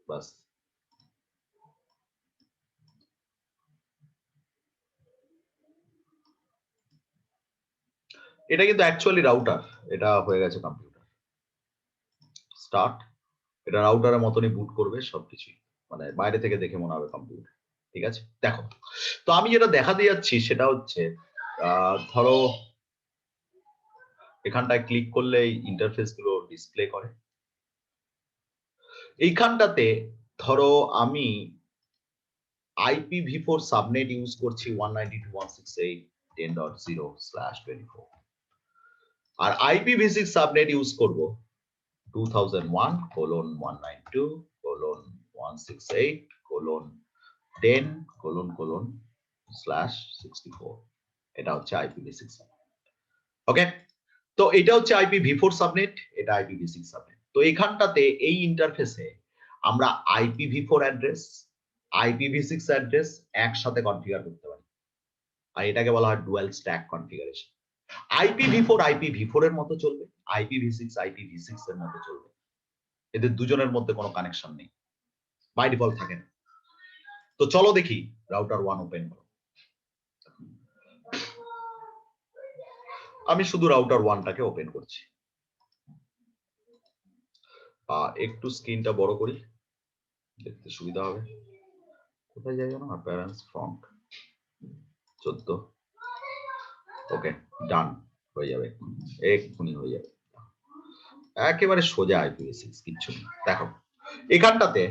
বাস। এটা কিন্তু অ্যাকচুয়ালি রাউটার, এটা হয়ে গেছে কম্পিউটার। স্টার্ট, এটা রাউটারের মতনই বুট করবে সবকিছুই, মানে বাইরে থেকে দেখে মনে হবে কম্পিউটার। ঠিক আছে, দেখো। তো আমি যেটা দেখাতে যাচ্ছি সেটা হচ্ছে, ধরো এখানটায় ক্লিক করলে ইন্টারফেস গুলো ডিসপ্লে করে। এইখানটাতে ধরো আমি IPv4 সাবনেট ইউজ করছি 192.168.10.0/24, আর IPv6 সাবনেট ইউজ করব 2001:192.10:64। এটা হচ্ছে IPv6 সাবনেট। ওকে, তো এটা হচ্ছে IPv4 সাবনেট, এটা IPv6 সাবনেট। তো এখানটাতে এই ইন্টারফেসে আমরা IPv4 অ্যাড্রেস, IPv6 অ্যাড্রেস একসাথে কনফিগার করতে পারি, আর এটাকে বলা হয় dual stack configuration. IPv4 IPv4 এর মতো চলবে, IPv6 IPv6 এর মতো চলবে, এদের দুজনের মধ্যে কোনো কানেকশন নেই, বাই ডিফল্ট থাকে না। তো চলো দেখি রাউটার 1 ওপেন করো। আমি শুধু রাউটার 1টাকে ওপেন করছি, একটু স্ক্রিনটা বড় করি, দেখতে সুবিধা হবে। কোথায় যাই জানো, অ্যাপিয়ারেন্স ফন্ট 14। ওকে, ডান, হয়ে যাবে, এক্ষুনি হয়ে যাবে, একেবারে সোজা IPv6, কিচ্ছু নেই। দেখো এখানটাতে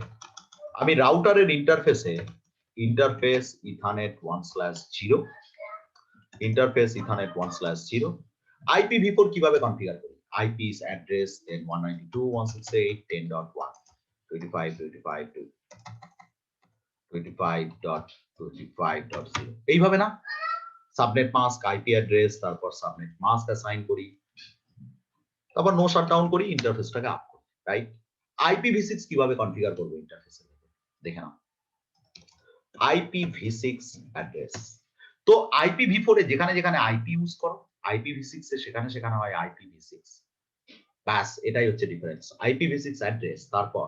আমি রাউটারের ইন্টারফেসে interface ethernet 1/0, interface ethernet 1/0, IPv4 কিভাবে কনফিগার করি, IP অ্যাড্রেস দেন 192.168.10.1, 25.25.25.0, এইভাবে না, সাবনেট মাস্ক, IP অ্যাড্রেস, তারপর সাবনেট মাস্ক অ্যাসাইন করি, তারপর নো শাটডাউন করি, ইন্টারফেসটাকে আপ করি, রাইট? IPv6 কিভাবে কনফিগার করব ইন্টারফেসে, দেখে নাও। IPv6 অ্যাড্রেস, তো IPv4 এ যেখানে যেখানে IP ইউজ করো, IPv6 এ সেখানে সেখানে হয় IPv6, ব্যাস এটাই হচ্ছে ডিফারেন্স। IPv6 অ্যাড্রেস, তারপর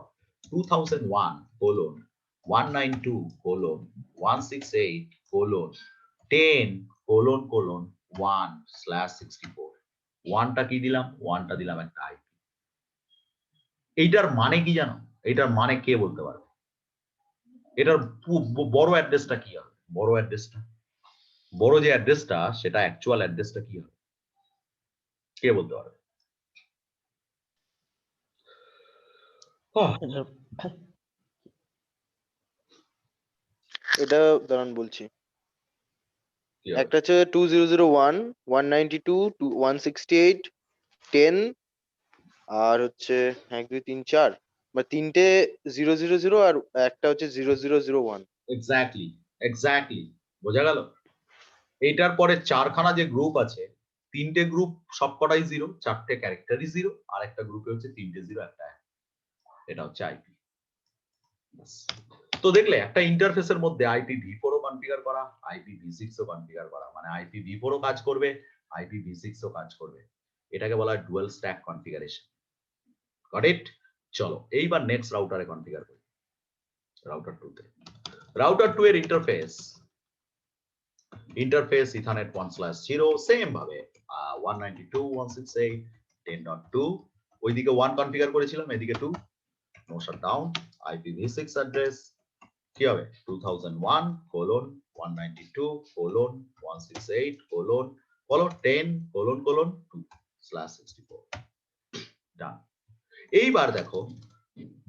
2001:192.168:10:1/64, ওয়ানটা কি দিলাম, ওয়ানটা দিলাম একটা IP। এইটার মানে কি জানো, এইটার মানে কে বলতে পারবে? এটার বড় অ্যাড্রেসটা কি হবে, বড় অ্যাড্রেসটা, বড় যে অ্যাড্রেসটা, সেটা অ্যাকচুয়াল অ্যাড্রেসটা কি হবে, কে বলতে পারবে? এটা দাঁড়ান বলছি। কি হবে? একটা হচ্ছে 2001, 192, 168, 10, আর হচ্ছে 1 2 3 4, বা তিনটে 000 আর একটা হচ্ছে 0001। এক্স্যাক্টলি বোঝা গেল। এইটার পরে চারখানা যে গ্রুপ আছে, তিনটে গ্রুপ সবকটাই জিরো, চারটে ক্যারেক্টারই জিরো, আর একটা গ্রুপে হচ্ছে তিনটে জিরো একটা এক। এটা হচ্ছে আইপি। তো দেখলে একটা ইন্টারফেসের মধ্যে IPv4 ও কনফিগার করা, IPv6 ও কনফিগার করা, মানে IPv4 ও কাজ করবে, IPv6 ও কাজ করবে। এটাকে বলা হয় dual stack configuration. Got it? চলো এইবার নেক্সট রাউটারে কনফিগার করি, রাউটার 2 তে। রাউটার 2 এর ইন্টারফেস ইথারনেট 1/0, সেম ভাবে 192.168.10.2, ওইদিকে 1 কনফিগার করেছিলাম, এদিকে 2, নো শাটডাউন। IPv6 অ্যাড্রেস কি হবে? 2001:192.168:10:2/64। ডান। এইবার দেখো,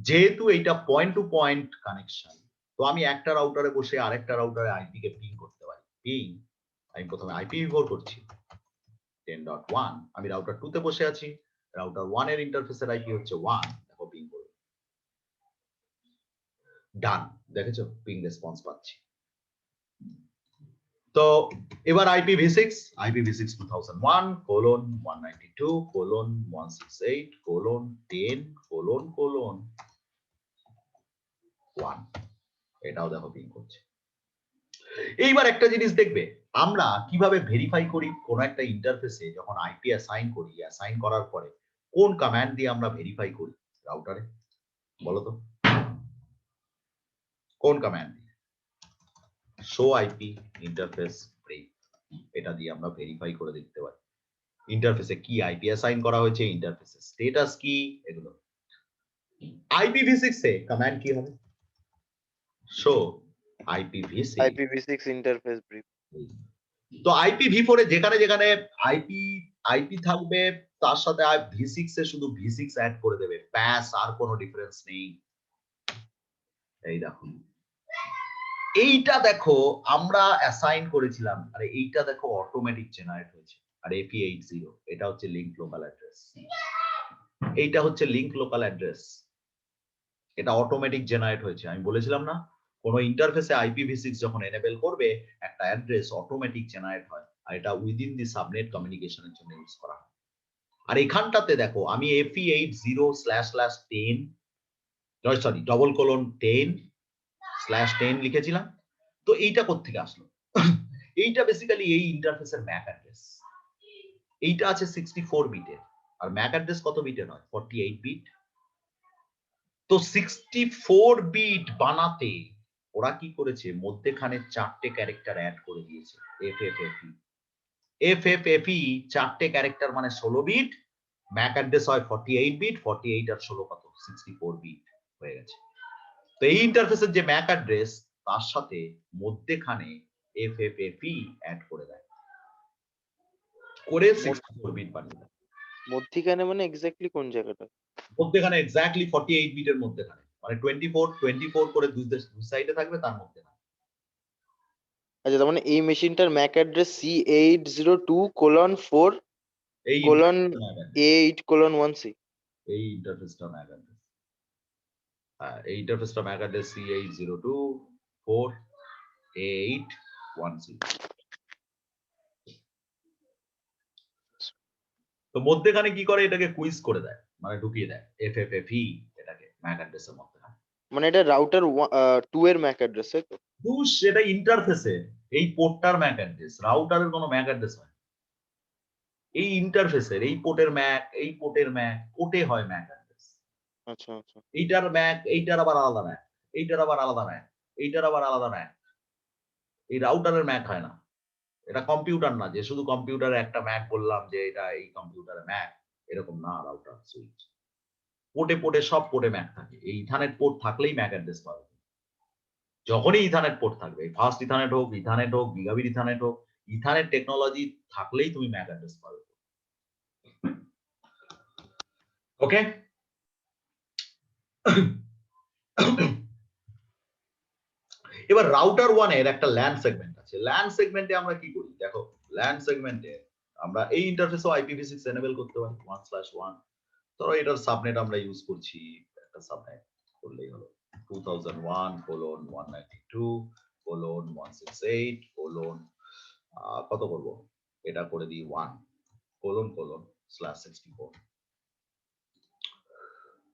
যেহেতু এইটা পয়েন্ট টু পয়েন্ট কানেকশন, তো আমি একটা রাউটারে বসে আরেকটা রাউটারে আইপি কে পিং করতে পারি। পিং, আমি প্রথমে IPv4 করছি 10.1, আমি রাউটার 2 তে বসে আছি, রাউটার 1 এর ইন্টারফেসের আইপি হচ্ছে 1, দেখো পিং করব। ডান, দেখেছো পিং রেসপন্স পাচ্ছি। তো এবার IPv6 2001:192.168:10:1, এটাও দেখো পিং করছে। এইবার একটা জিনিস দেখবে, আমরা কিভাবে ভেরিফাই করি কোন একটা ইন্টারফেসে যখন আইপি অ্যাসাইন করি, অ্যাসাইন করার পরে কোন কমান্ড দিয়ে আমরা ভেরিফাই করি রাউটারে, বলো তো? কোন command? Show IP interface brief, এটা দিয়ে আমরা ভেরিফাই করে দেখতে পারি ইন্টারফেসে কি আইপি অ্যাসাইন করা হয়েছে, ইন্টারফেসের স্ট্যাটাস কি, এগুলো। IPv6 এ কমান্ড কি হবে? Show IPv6 interface brief. তো IPv4 এ যেখানে যেখানে আইপি থাকবে, তার সাথে V6 এ শুধু V6 অ্যাড করে দেবে, ব্যাস, আর কোনো ডিফারেন্স নেই। এই দেখো, এইটা দেখো আমরা অ্যাসাইন করেছিলাম, আরে এইটা দেখো অটোমেটিক জেনারেট হয়েছে। আর AP80 এটা হচ্ছে লিংক লোকাল অ্যাড্রেস, এইটা হচ্ছে লিংক লোকাল অ্যাড্রেস, এটা অটোমেটিক জেনারেট হয়েছে। আমি বলেছিলাম না, কোনো ইন্টারফেসে IPv6 যখন এনেবল করবে, একটা অ্যাড্রেস অটোমেটিক জেনারেট হয়, আর এটা উইদিন দি সাবনেট কমিউনিকেশনের জন্য ইউজ করা হয়। আর এখানটাতে দেখো আমি APE80/10 10/10 লিখেছিলাম। তো এইটা কোত্থেকে আসলো? এইটা বেসিক্যালি এই ইন্টারফেসের ম্যাক অ্যাড্রেস। এইটা আছে 64 বিটের, আর ম্যাক অ্যাড্রেস কত বিটের হয়? 48 বিট। তো 64 বিট বানাতে ওরা কি করেছে, মধ্যেখানে চারটে ক্যারেক্টার অ্যাড করে দিয়েছে, FFFE, চারটে ক্যারেক্টার মানে 16 বিট, ম্যাক অ্যাড্রেস হয় 48 বিট, 48 আর 16 কত? 64 বিট হয়ে গেছে। তো এই ইন্টারফেসের যে ম্যাক অ্যাড্রেস, তার সাথে মধ্যেখানে FFFE অ্যাড করে দেয়, করে 64 বিট বানিয়ে দেয়। মধ্যিখানে মানে এক্স্যাক্টলি কোন জায়গাটা? মধ্যেখানে এক্স্যাক্টলি 48 বিটের মধ্যেখানে, মানে 24 করে দুই সাইডে থাকবে, তার মধ্যে। আচ্ছা, তার মানে এই মেশিনটার ম্যাক অ্যাড্রেস C802:4 এই কোলন ইন্টারফেসটা A8:1C। এই ইন্টারফেসটা ম্যাক অ্যাড্রেস, হ্যাঁ, এই ইন্টারফেসটা ম্যাক অ্যাড্রেস C802.4A8:1C। তো মধ্যেখানে কি করে, এটাকে কুইজ করে দেয়, মানে ঢুকিয়ে দেয় FFFE এটাকে ম্যাক অ্যাড্রেসের মধ্যে। মানে এটা রাউটার 2 এর ম্যাক অ্যাড্রেস, তাই তো? সেটা ইন্টারফেসে এই পোর্টটার ম্যাক অ্যাড্রেস, রাউটারের কোনো ম্যাক অ্যাড্রেস হয়, এই ইন্টারফেসের এই পোর্টের ম্যাক, এই পোর্টের ম্যাক, পোর্টে হয় ম্যাক অ্যাড্রেস। আচ্ছা আচ্ছা। এইটার ম্যাক, এইটার আবার আলাদা ম্যাক, এইটার আবার আলাদা ম্যাক, এইটার আবার আলাদা ম্যাক। এই রাউটারের ম্যাক হয় না। এটা কম্পিউটার না যে শুধু কম্পিউটারে একটা ম্যাক বললাম যে এটা এই কম্পিউটারের ম্যাক, এরকম না। রাউটার সুইচ পোর্টে পোর্টে সব পোর্টে ম্যাক থাকে। এই ইথারনেট পোর্ট থাকলেই ম্যাক অ্যাড্রেস পাবে। যখনই ইথারনেট পোর্ট থাকবে, ফার্স্ট ইথারনেট হোক, গিগাবিট ইথারনেট হোক, ইথারনেট টেকনোলজি থাকলেই তুমি ম্যাক অ্যাড্রেস পাবে। ওকে, এবার রাউটার 1 এর একটা ল্যান সেগমেন্ট আছে। ল্যান সেগমেন্টে আমরা কি করি দেখো, ল্যান সেগমেন্টে আমরা এই ইন্টারফেসও IPv6 এনেবল করতে পারি 1/1। ধরো এটার সাবনেট আমরা ইউজ করছি, একটা সাবনেট করলেই হলো 2001:192:168 কত করব, এটা করে দিই 1://64।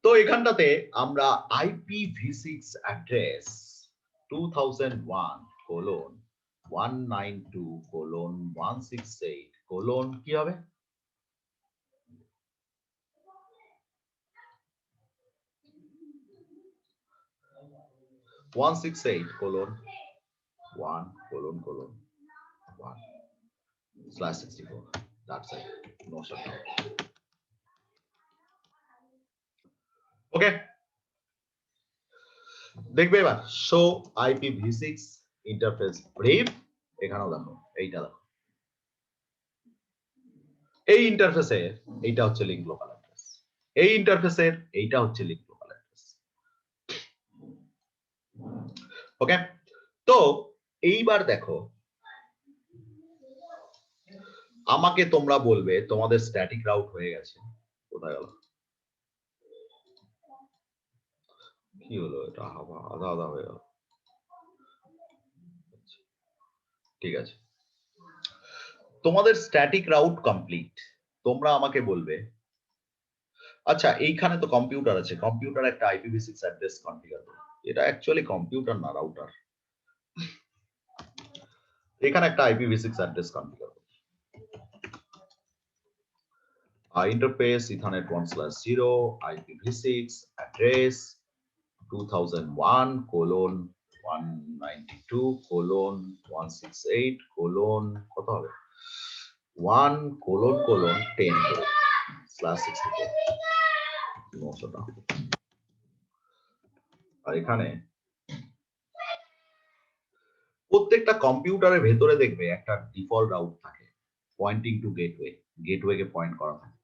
তো এখানটাতে আমরা IPv6 অ্যাড্রেস 2001:192:168 কি হবে, (168:1:1/64). That's it. No shutdown. Okay. দেখবে এবার শো IPv6 ইন্টারফেস ব্রিফ। এখানেও দেখো, এইটা দেখো, এই ইন্টারফেসের এইটা হচ্ছে লিংক লোকাল অ্যাড্রেস, এই ইন্টারফেসের এইটা হচ্ছে লিংক লোকাল অ্যাড্রেস। ওকে, তো এইবার দেখো, আমাকে তোমরা বলবে তোমাদের স্ট্যাটিক রাউট হয়ে গেছে, কোথায় গেল, কি হলো এটা, আধা আধা হয়ে গেল। ঠিক আছে, তোমাদের স্ট্যাটিক রাউট কমপ্লিট। তোমরা আমাকে বলবে আচ্ছা এইখানে তো কম্পিউটার আছে, কম্পিউটার একটা IPv6 অ্যাড্রেস কনফিগার করো। এটা অ্যাকচুয়ালি কম্পিউটার না, রাউটার। এখানে একটা IPv6 অ্যাড্রেস কনফিগার করো। ইন্টারফেস ইথারনেট 1/0 IPv6 অ্যাড্রেস 2001:192:168 কত হবে 1::10/64। আর এখানে প্রত্যেকটা কম্পিউটারের ভেতরে দেখবে একটা ডিফল্ট রাউট থাকে, পয়েন্টিং টু গেটওয়ে, গেটওয়েকে পয়েন্ট করা থাকে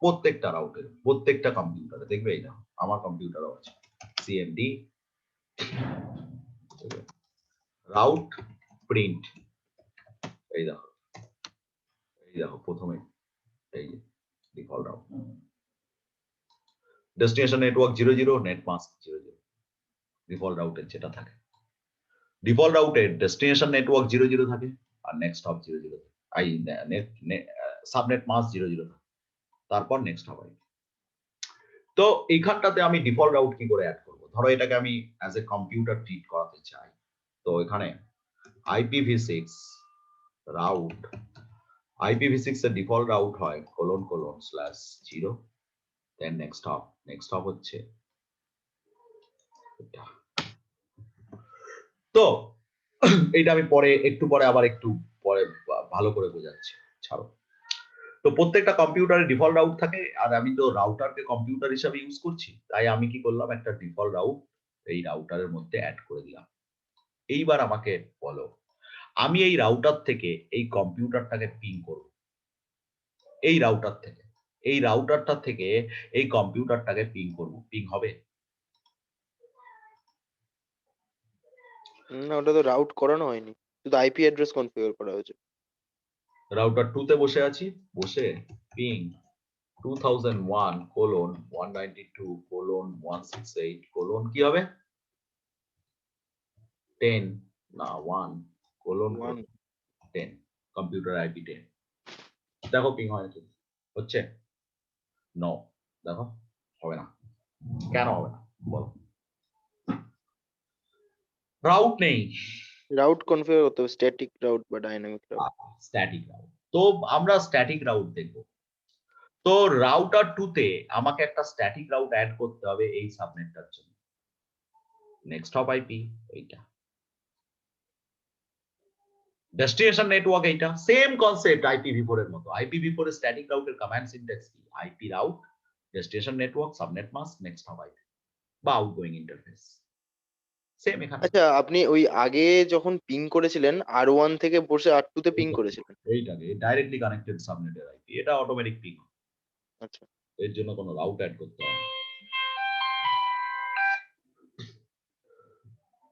প্রত্যেকটা রাউটের, প্রত্যেকটা কম্পিউটারে দেখবে। এই দেখো আমার কম্পিউটারও আছে, CMD রাউট প্রিন্ট। এই দেখো, এই দেখো প্রথমে এই যে default route, destination network 00, net mask 00, default রাউটের যেটা থাকে। ডিফল্ট রাউটের ডেস্টিনেশন নেটওয়ার্ক 00 থাকে আর নেক্সট হপ 00 থাকে, আই নেট সাবনেট মাস্ক 00 থাকে, তারপর নেক্সট হপ। তো এইখানটাতে আমি ডিফল্ট রাউট কি করে অ্যাড করব, ধরো এটাকে আমি অ্যাজ এ কম্পিউটার ট্রিট করাতে চাই, তো এখানে IPv6 রাউট, IPv6 এর ডিফল্ট রাউট হয় ::/0, দেন নেক্সট হপ হচ্ছে এটা। তো এইটা আমি পরে একটু পরে আবার একটু পরে ভালো করে বোঝাচ্ছি, ছাড়ো। তো প্রত্যেকটা কম্পিউটারে ডিফল্ট রাউট থাকে, আর আমি তো রাউটারকে কম্পিউটার হিসাবে ইউজ করছি, তাই আমি কি করলাম, একটা ডিফল্ট রাউট এই রাউটারের মধ্যে অ্যাড করে দিলাম। এইবার আমাকে বলো, আমি এই রাউটার থেকে এই কম্পিউটারটাকে পিং করব, এই রাউটার থেকে, এই রাউটারটা থেকে এই কম্পিউটারটাকে পিং করব, পিং হবে? না, ওটা তো রাউট করানো হয়নি, শুধু IP অ্যাড্রেস কনফিগার করা হয়েছে। রাউটার 2 তে বসে আছি, বসে পিং 2001:192:168 কি হবে 10 না 1::10, কম্পিউটার IP 10। দেখো পিং হয়েছে, হচ্ছে নো, দেখো হবে না, কেন হবে না বলো, রাউট নেই। রাউট কনফিগার করতে হবে, স্ট্যাটিক রাউট বা ডাইনামিক রাউট। স্ট্যাটিক রাউট, তো আমরা স্ট্যাটিক রাউট দেখব। তো রাউটার 2 তে আমাকে একটা স্ট্যাটিক রাউট অ্যাড করতে হবে এই সাবনেটটার জন্য, নেক্সট হপ IP এইটা, ডেস্টিনেশন নেটওয়ার্ক এইটা, সেম কনসেপ্ট IPv4 এর মতো। IPv4 এর স্ট্যাটিক রাউটের কমান্ড সিনট্যাক্স কি, IP route, destination network, subnet mask, next hop IP বা আউটগোয়িং ইন্টারফেস, সেম এখানে। আচ্ছা, আপনি ওই আগে যখন পিং করেছিলেন R1 থেকে বসে R2 তে পিং করেছিলেন? এইটাকে ডাইরেক্টলি কানেক্টেড সাবনেটের IP, এটা অটোমেটিক পিং, আচ্ছা, এর জন্য কোনো রাউট অ্যাড করতে হবে না।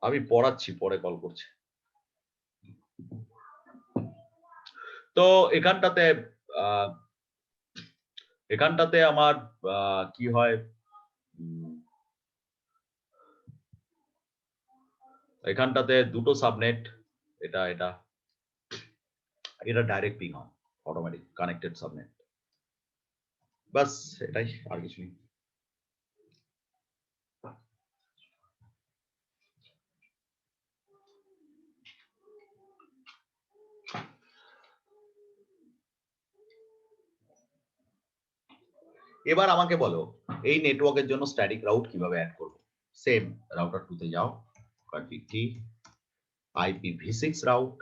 আমি পড়াচ্ছি, পরে কল করছি। তো এখানটাতে আমার কি হয়, এখানটাতে দুটো সাবনেট, এটা এটা এটা ডাইরেক্ট পিং হয়, অটোমেটিক কানেক্টেড সাবনেট। বাস এটাই, আর কিছু নেই। এবার আমাকে বলো এই নেটওয়ার্কের জন্য স্ট্যাটিক রাউট কিভাবে অ্যাড করব। সেম রাউটার 2 তে যাও, কনফিগ কি IPv6 রাউট,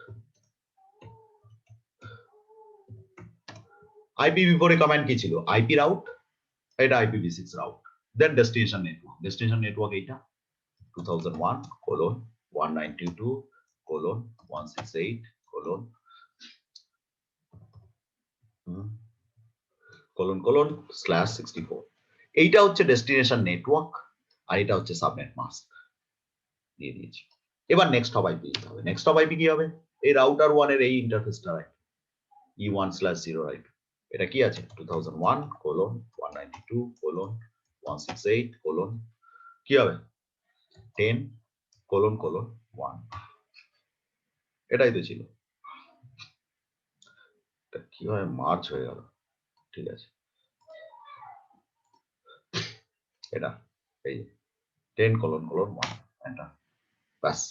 IPv4 এ কমান্ড কি ছিল, IP রাউট, এটা IPv6 রাউট, দেন ডেস্টিনেশন নেটওয়ার্ক এইটা 2001:192:168:/64 এইটা হচ্ছে ডেস্টিনেশন নেটওয়ার্ক, আর এটা হচ্ছে সাবনেট মাস্ক দিয়ে দিয়েছি। এবার নেক্সট হব আইপি দিতে হবে। নেক্সট হব আইপি কি হবে, এই রাউটার 1 এর এই ইন্টারফেসটা E1/0 রাইট, এটা কি আছে 2001:192:168: কি হবে 10::1, এটাই তো ছিল। এটা কিভাবে মার্চ হয়ে গেল, ঠিক আছে এটা এই 10::1, এটা ব্যাস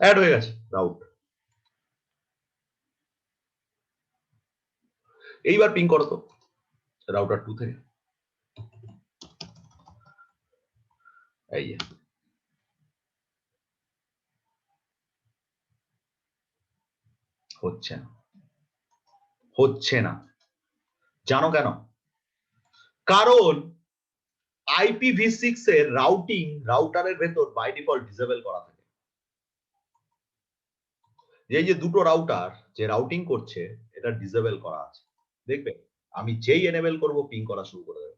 অ্যাড হয়ে গেছে রাউট। এইবার পিং করো তো রাউটার 2 থেকে, এই যে হচ্ছে না, জানো কেন, কারণ IPv6 এর রাউটিং রাউটারের ভেতর বাই ডিফল্ট ডিসেবল করা থাকে। এই যে দুটো রাউটার যে রাউটিং করছে এটা ডিসেবল করা আছে, দেখবে আমি যেই এনেবল করব পিং করা শুরু করে দেবে।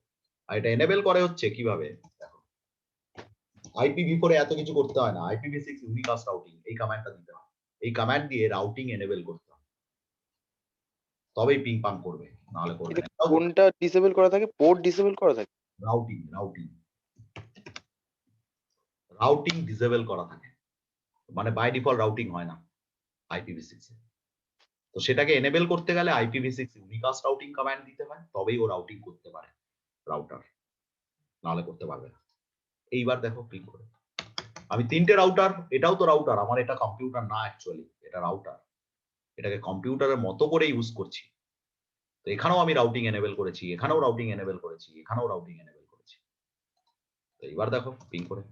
আর এটা এনেবল করে হচ্ছে কিভাবে, দেখো IPv4 এ এত কিছু করতে হয় না, IPv6 ইউনিকাস্ট রাউটিং এই কমান্ডটা দিতে হয়, এই কমান্ড দিয়ে রাউটিং এনেবল করতে হয়, তবেই পিং পাং করবে, নাহলে করবে না। কোনটা ডিসেবল করা থাকে, পোর্ট ডিসেবল করা থাকে, রাউটিং ডিসেবল করা থাকে, মানে বাই ডিফল্ট রাউটিং হয় না IPv6 এ। তো সেটাকে এনেবল করতে গেলে IPv6 ইউনিকাস্ট রাউটিং কমান্ড দিতে হয়, তবেই ও রাউটিং করতে পারে রাউটার, নাহলে করতে পারবে না। এইবার দেখো পিং করে, আমি তিনটে রাউটার, এটাও তো রাউটার, আমার এটা কম্পিউটার না অ্যাকচুয়ালি, এটা রাউটার, এটাকে কম্পিউটারের মতো করে ইউজ করছি। তো এখানেও আমি রাউটিং এনেবল করেছি, এখানেও রাউটিং এনেবল করেছি, এখানেও রাউটিং এনেবল করেছি। তো এইবার দেখো পিং করে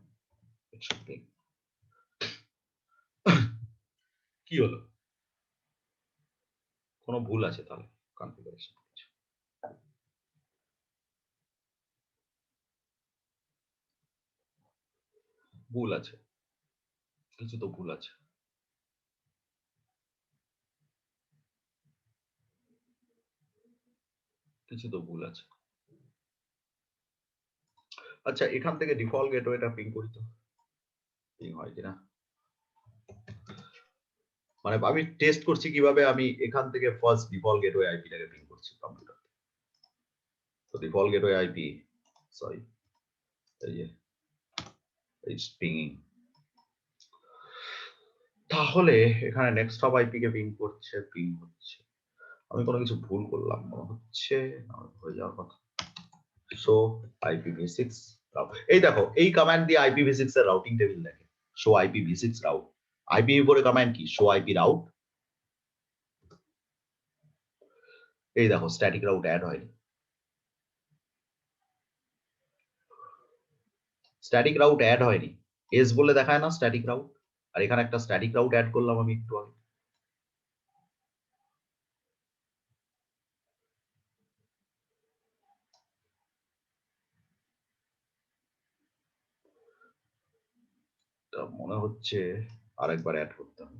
কি হলো, কোনো ভুল আছে তাহলে কনফিগারেশন, ভুল আছে, কিছু তো ভুল আছে। আচ্ছা এখান থেকে ডিফল্ট গেটওয়েটা পিং করি তো, পিং হয় কিনা, মানে আমি টেস্ট করছি কিভাবে আমি এখান থেকে ফার্স্ট ডিফল্ট গেটওয়ে আইপিটাকে পিং করছি কম্পিউটার। তো ডিফল্ট গেটওয়ে আইপি, সরি এই যে এই পিংইং, তাহলে এখানে নেক্সট হব আইপি কে পিং করছে, পিং হচ্ছে, আমি কোনো কিছু ভুল করলাম মনে হচ্ছে, হয়ে যাওয়ার কথা। শো IPv6 এই দেখো এই কমান্ড দিয়ে IPv6 এর রাউটিং টেবিল দেখে, শো IPv6 রাউট। IPv4 এর কমান্ড কি, শো IP রাউট, এই দেখো স্ট্যাটিক রাউট অ্যাড হয়নি, স্ট্যাটিক রাউট অ্যাড হয়নি, এস বলে দেখায় না স্ট্যাটিক রাউট, আর এখানে একটা স্ট্যাটিক রাউট অ্যাড করলাম আমি একটু আগে। মনে হচ্ছে আরেকবার অ্যাড করতে হবে,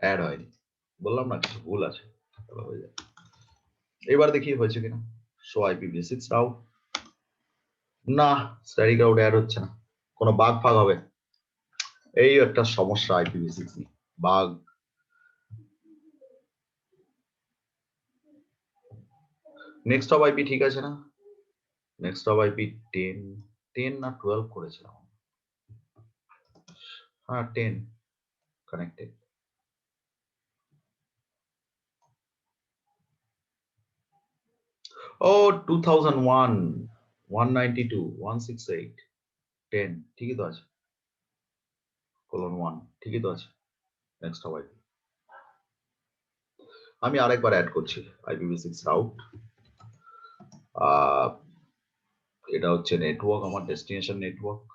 অ্যাড হয়নি, বললাম না কিছু ভুল আছে, হয়ে যাবে। এবার দেখি হয়েছে কিনা। শো IPv6 রাউট, না স্ট্যাটিক রাউট অ্যাড হচ্ছে না, কোনো বাগ ফাগ হবে, এই একটা সমস্যা IPv6 নিয়ে, বাগ। নেক্সট অফ আইপি ঠিক আছে না, নেক্সট অফ আইপি 10 না 12 করেছিলাম, হ্যাঁ 10 কানেক্টেড। ও 2001 192 168 10 ঠিকই তো আছে, কোলন 1 ঠিকই তো আছে। নেক্সট অফ আইপি আমি আরেকবার অ্যাড করছি IPv6 রাউট। এটা হচ্ছে নেটওয়ার্ক, আমার ডেস্টিনেশন নেটওয়ার্ক,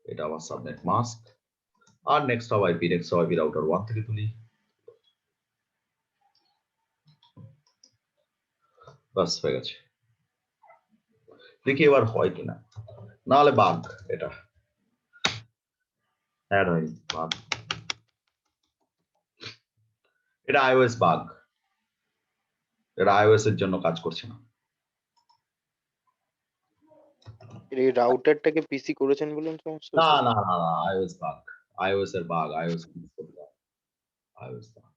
এটা আমার সাবনেট মাস্ক, আর নেক্সট অফ আইপি রাউটার 1 থেকে তুলি, বাস হয়ে গেছে। দেখি এবার হয় কিনা, না হলে বাগ, এটা অ্যাড হয়নি, বাগ, এটা iOS বাগ, এটা iOS এর জন্য কাজ করছে না। এই রাউটারটাকে পিসি করেছেন বলুন সমস্যা না হচ্ছে? না না না iOS বাগ, iOS এর bug, iOS bug.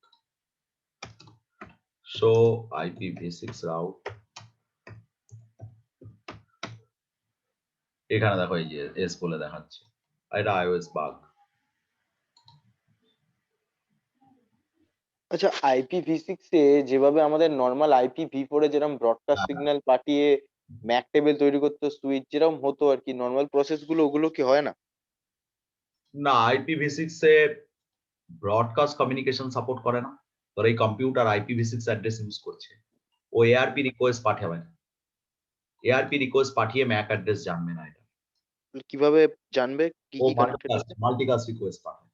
Show IPv6 route, এখানে দেখো এই যে এস বলে দেখাচ্ছে, এটা iOS বাগ। আচ্ছা, IPv6 এ যেভাবে আমাদের নর্মাল IPv4 এ যেরকম ব্রডকাস্ট সিগন্যাল পাঠিয়ে ম্যাক টেবিল তৈরি করতে সুইচ যেরকম হতো আর কি, নর্মাল প্রসেস গুলো ওগুলো কি হয় না? না IPv6 এ ব্রডকাস্ট কমিউনিকেশন সাপোর্ট করে না। তোর এই কম্পিউটার IPv6 অ্যাড্রেস ইউজ করছে, ও ARP রিকোয়েস্ট পাঠাবে না, ARP রিকোয়েস্ট পাঠিয়ে ম্যাক অ্যাড্রেস জানবে না। এটা কিভাবে জানবে কি ও কি কানেক্টেড আছে? মাল্টিকাস্ট রিকোয়েস্ট পাঠায়,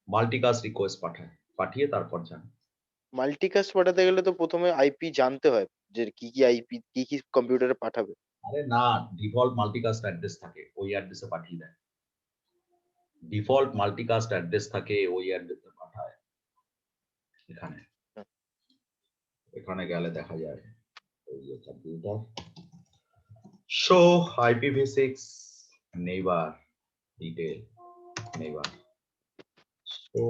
মাল্টিকাস্ট রিকোয়েস্ট পাঠায়, পাঠিয়ে তারপর জানে। মাল্টিকাস্ট পাঠাতে গেলে তো প্রথমে আইপি জানতে হয় যে কি কি আইপি কি কি কম্পিউটারে পাঠাবে। আরে না, ডিফল্ট মাল্টিকাস্ট অ্যাড্রেস থাকে, ওই অ্যাড্রেসে পাঠিয়ে দেয়, ডিফল্ট মাল্টিকাস্ট অ্যাড্রেস থাকে, ওই অ্যাড্রেসে পাঠায়। এখানে এখানে গেলে দেখা যায় ওই যে computer show IPv6 neighbour detail, neighbour show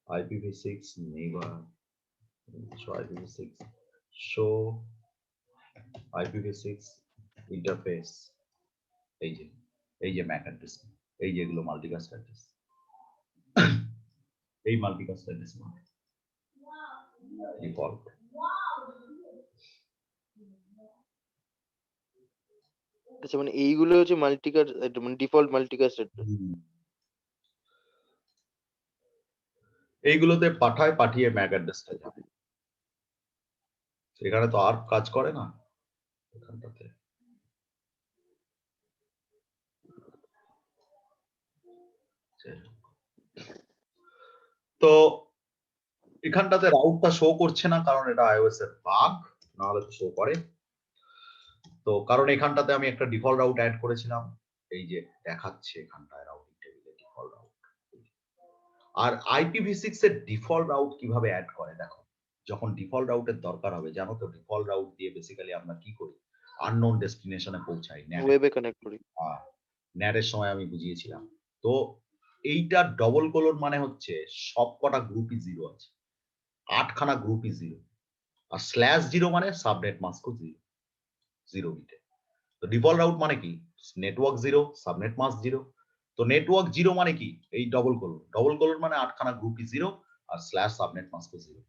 IPv6 neighbour, show IPv6 show IPv6 interface, এই যে এই যে ম্যাক অ্যাড্রেস, এই যে এগুলো মাল্টিকাস্ট অ্যাড্রেস, এই মাল্টিকাস্ট অ্যাড্রেস ডিফল্ট। আচ্ছা, মানে এইগুলো হচ্ছে মাল্টিকাস্ট, মানে ডিফল্ট মাল্টিকাস্ট অ্যাড্রেস। এইগুলোতে পাঠায়, পাঠিয়ে ম্যাক অ্যাড্রেসটা যাবে, এখানে তো আর কাজ করে না এখানটাতে। তো এখানটাতে রাউটটা শো করছে না, কারণ এটা iOS এর বাগ, না হলে তো শো করে। তো কারণ এখানটাতে আমি একটা ডিফল্ট রাউট অ্যাড করেছিলাম, এই যে দেখাচ্ছে এখানটায় রাউটিং টেবিলে ডিফল্ট রাউট। আর IPv6 এর ডিফল্ট রাউট কিভাবে অ্যাড করে দেখো, যখন ডিফল্ট রাউটের দরকার হবে, জানো তো ডিফল্ট রাউট দিয়ে বেসিক্যালি আমরা কি করি, আননোন ডেস্টিনেশনে পৌঁছাই। ওয়েবে কানেক্ট করি। ন্যাটের সময় আমি বুঝিয়েছিলাম। তো এইটা ডবল কোলন মানে হচ্ছে সব কটা গ্রুপই জিরো আছে, 8খানা গ্রুপই জিরো, আর /0 মানে সাবনেট মাস্কও জিরো, জিরো বিটে। তো ডিফল্ট রাউট মানে কি, network zero, subnet mask zero. তো নেটওয়ার্ক জিরো মানে কি, এই ডবল কোলন মানে 8খানা গ্রুপই জিরো, আর স্ল্যাশ সাবনেট মাস্কও জিরো।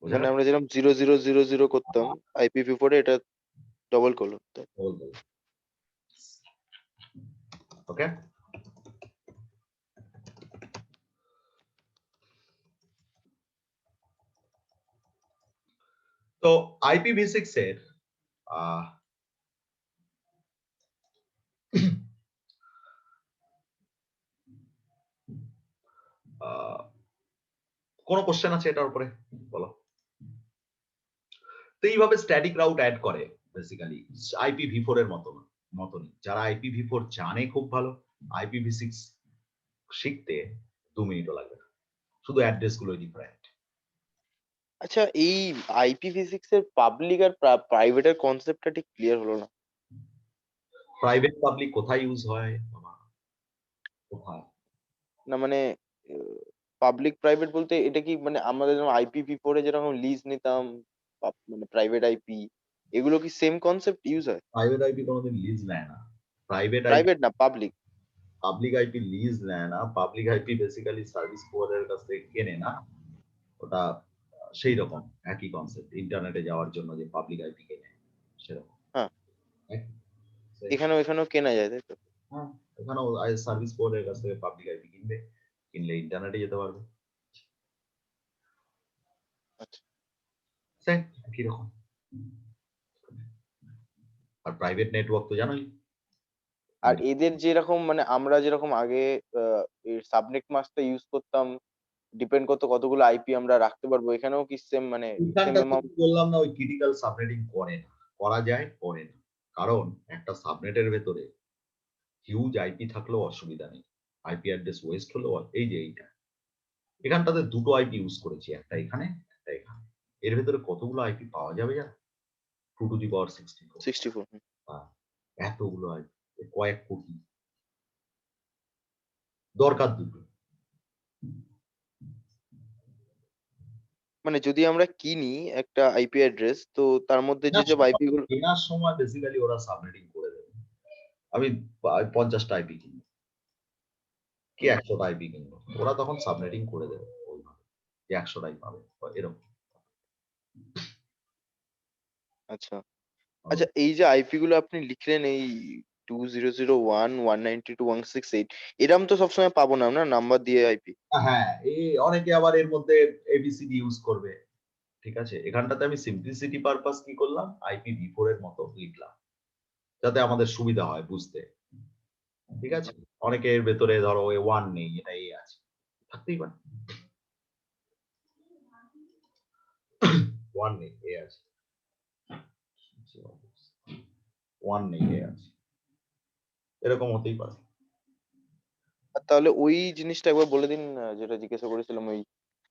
মানে আমরা যেরকম 0000 করতাম IPv4 এ, এটা ডবল কোলন। ওকে। তো IPv6 এর কোন কোশ্চেন আছে এটার উপরে বলো? তো এইভাবে স্ট্যাটিক রাউট অ্যাড করে বেসিক্যালি IPv4 এর মতনই। যারা IPv4 জানে খুব ভালো, IPv6 শিখতে 2 মিনিটও লাগবে না। শুধু অ্যাড্রেস গুলো ডিফারেন্ট। আচ্ছা, এই IPv6 এর পাবলিক আর প্রাইভেটের কনসেপ্টটা ঠিক ক্লিয়ার হলো না। প্রাইভেট পাবলিক কোথায় ইউজ হয় বাবা? কোথায়? না মানে পাবলিক প্রাইভেট বলতে এটা কি মানে আমাদের যেমন IPv4 এ যেরকম লিজ নিতাম মানে প্রাইভেট আইপি, এগুলো কি সেম কনসেপ্ট ইউজ হয়? প্রাইভেট আইপি কোনোদিন লিজ নেয় না। প্রাইভেট আইপি, প্রাইভেট না, পাবলিক। পাবলিক আইপি লিজ নেয় না। পাবলিক আইপি বেসিক্যালি সার্ভিস প্রোভাইডারের কাছ থেকে কেনে না। ওটা সেই রকম একই কনসেপ্ট, ইন্টারনেটে যাওয়ার জন্য যে পাবলিক আইপি কেনে সেরকম। হ্যাঁ, একই, same। এখানেও কেনা যায়, তাই তো? হ্যাঁ, এখানেও সার্ভিস প্রোভাইডারের কাছ থেকে পাবলিক আইপি কিনবে, কিনলে ইন্টারনেটে যেতে পারবে। আচ্ছা। সেম একই রকম। আর প্রাইভেট নেটওয়ার্ক তো জানোই। আর এদের যেরকম মানে আমরা যেরকম আগে সাবনেট মাস্কটা ইউজ করতাম, ডিপেন্ড করতো কতগুলো আইপি আমরা রাখতে পারবো, এখানেও কি সেম মানে সেম এখানটা অ্যামাউন্ট? বললাম না, ওই ক্রিটিক্যাল সাবনেটিং করে না, করা যায় করে না। কারণ একটা সাবনেটের ভেতরে হিউজ আইপি থাকলেও অসুবিধা নেই, আইপি অ্যাড্রেস ওয়েস্ট হলেও এই যে এইটা এখানটাতে দুটো আইপি ইউজ করেছি, একটা এখানে একটা এখানে। এর ভেতরে কতগুলো আইপি পাওয়া যাবে জানো? 2 to the power 64। 64। এতগুলো আইপি, কয়েক কোটি, দরকার দুটো। মানে যদি আমরা কিনি একটা আইপি অ্যাড্রেস, তো তার মধ্যে যে সব আইপি গুলো কেনার সময় বেসিক্যালি ওরা সাবনেটিং করে দেবে। আমি 50টা আইপি কিনবো কি 100টা আইপি কিনবো, ওরা তখন সাবনেটিং করে দেবে ওইভাবে যে 100টাই পাবে বা এরকম। আচ্ছা। আচ্ছা, এই যে আইপি গুলো আপনি লিখলেন, এই 2001 192 168, এরম তো সবসময় পাবো না আমরা নাম্বার দিয়ে আইপি। হ্যাঁ, এই অনেকে আবার এর মধ্যে এবিসিডি ইউজ করবে। ঠিক আছে, এখানটাতে আমি সিম্পলিসিটি পারপাস কি করলাম, IPv4 এর মতো লিখলাম যাতে আমাদের সুবিধা হয় বুঝতে। ঠিক আছে, অনেকে এর ভেতরে ধরো ওয়ান নেই, এটা এ আছে, থাকতেই পারে। ওয়ান নেই এ আছে, ওয়ান নেই এ আছে, এরকম হতেই পারে। আর তাহলে ওই জিনিসটা একবার বলে দিন, যেটা জিজ্ঞাসা করেছিলাম। ওই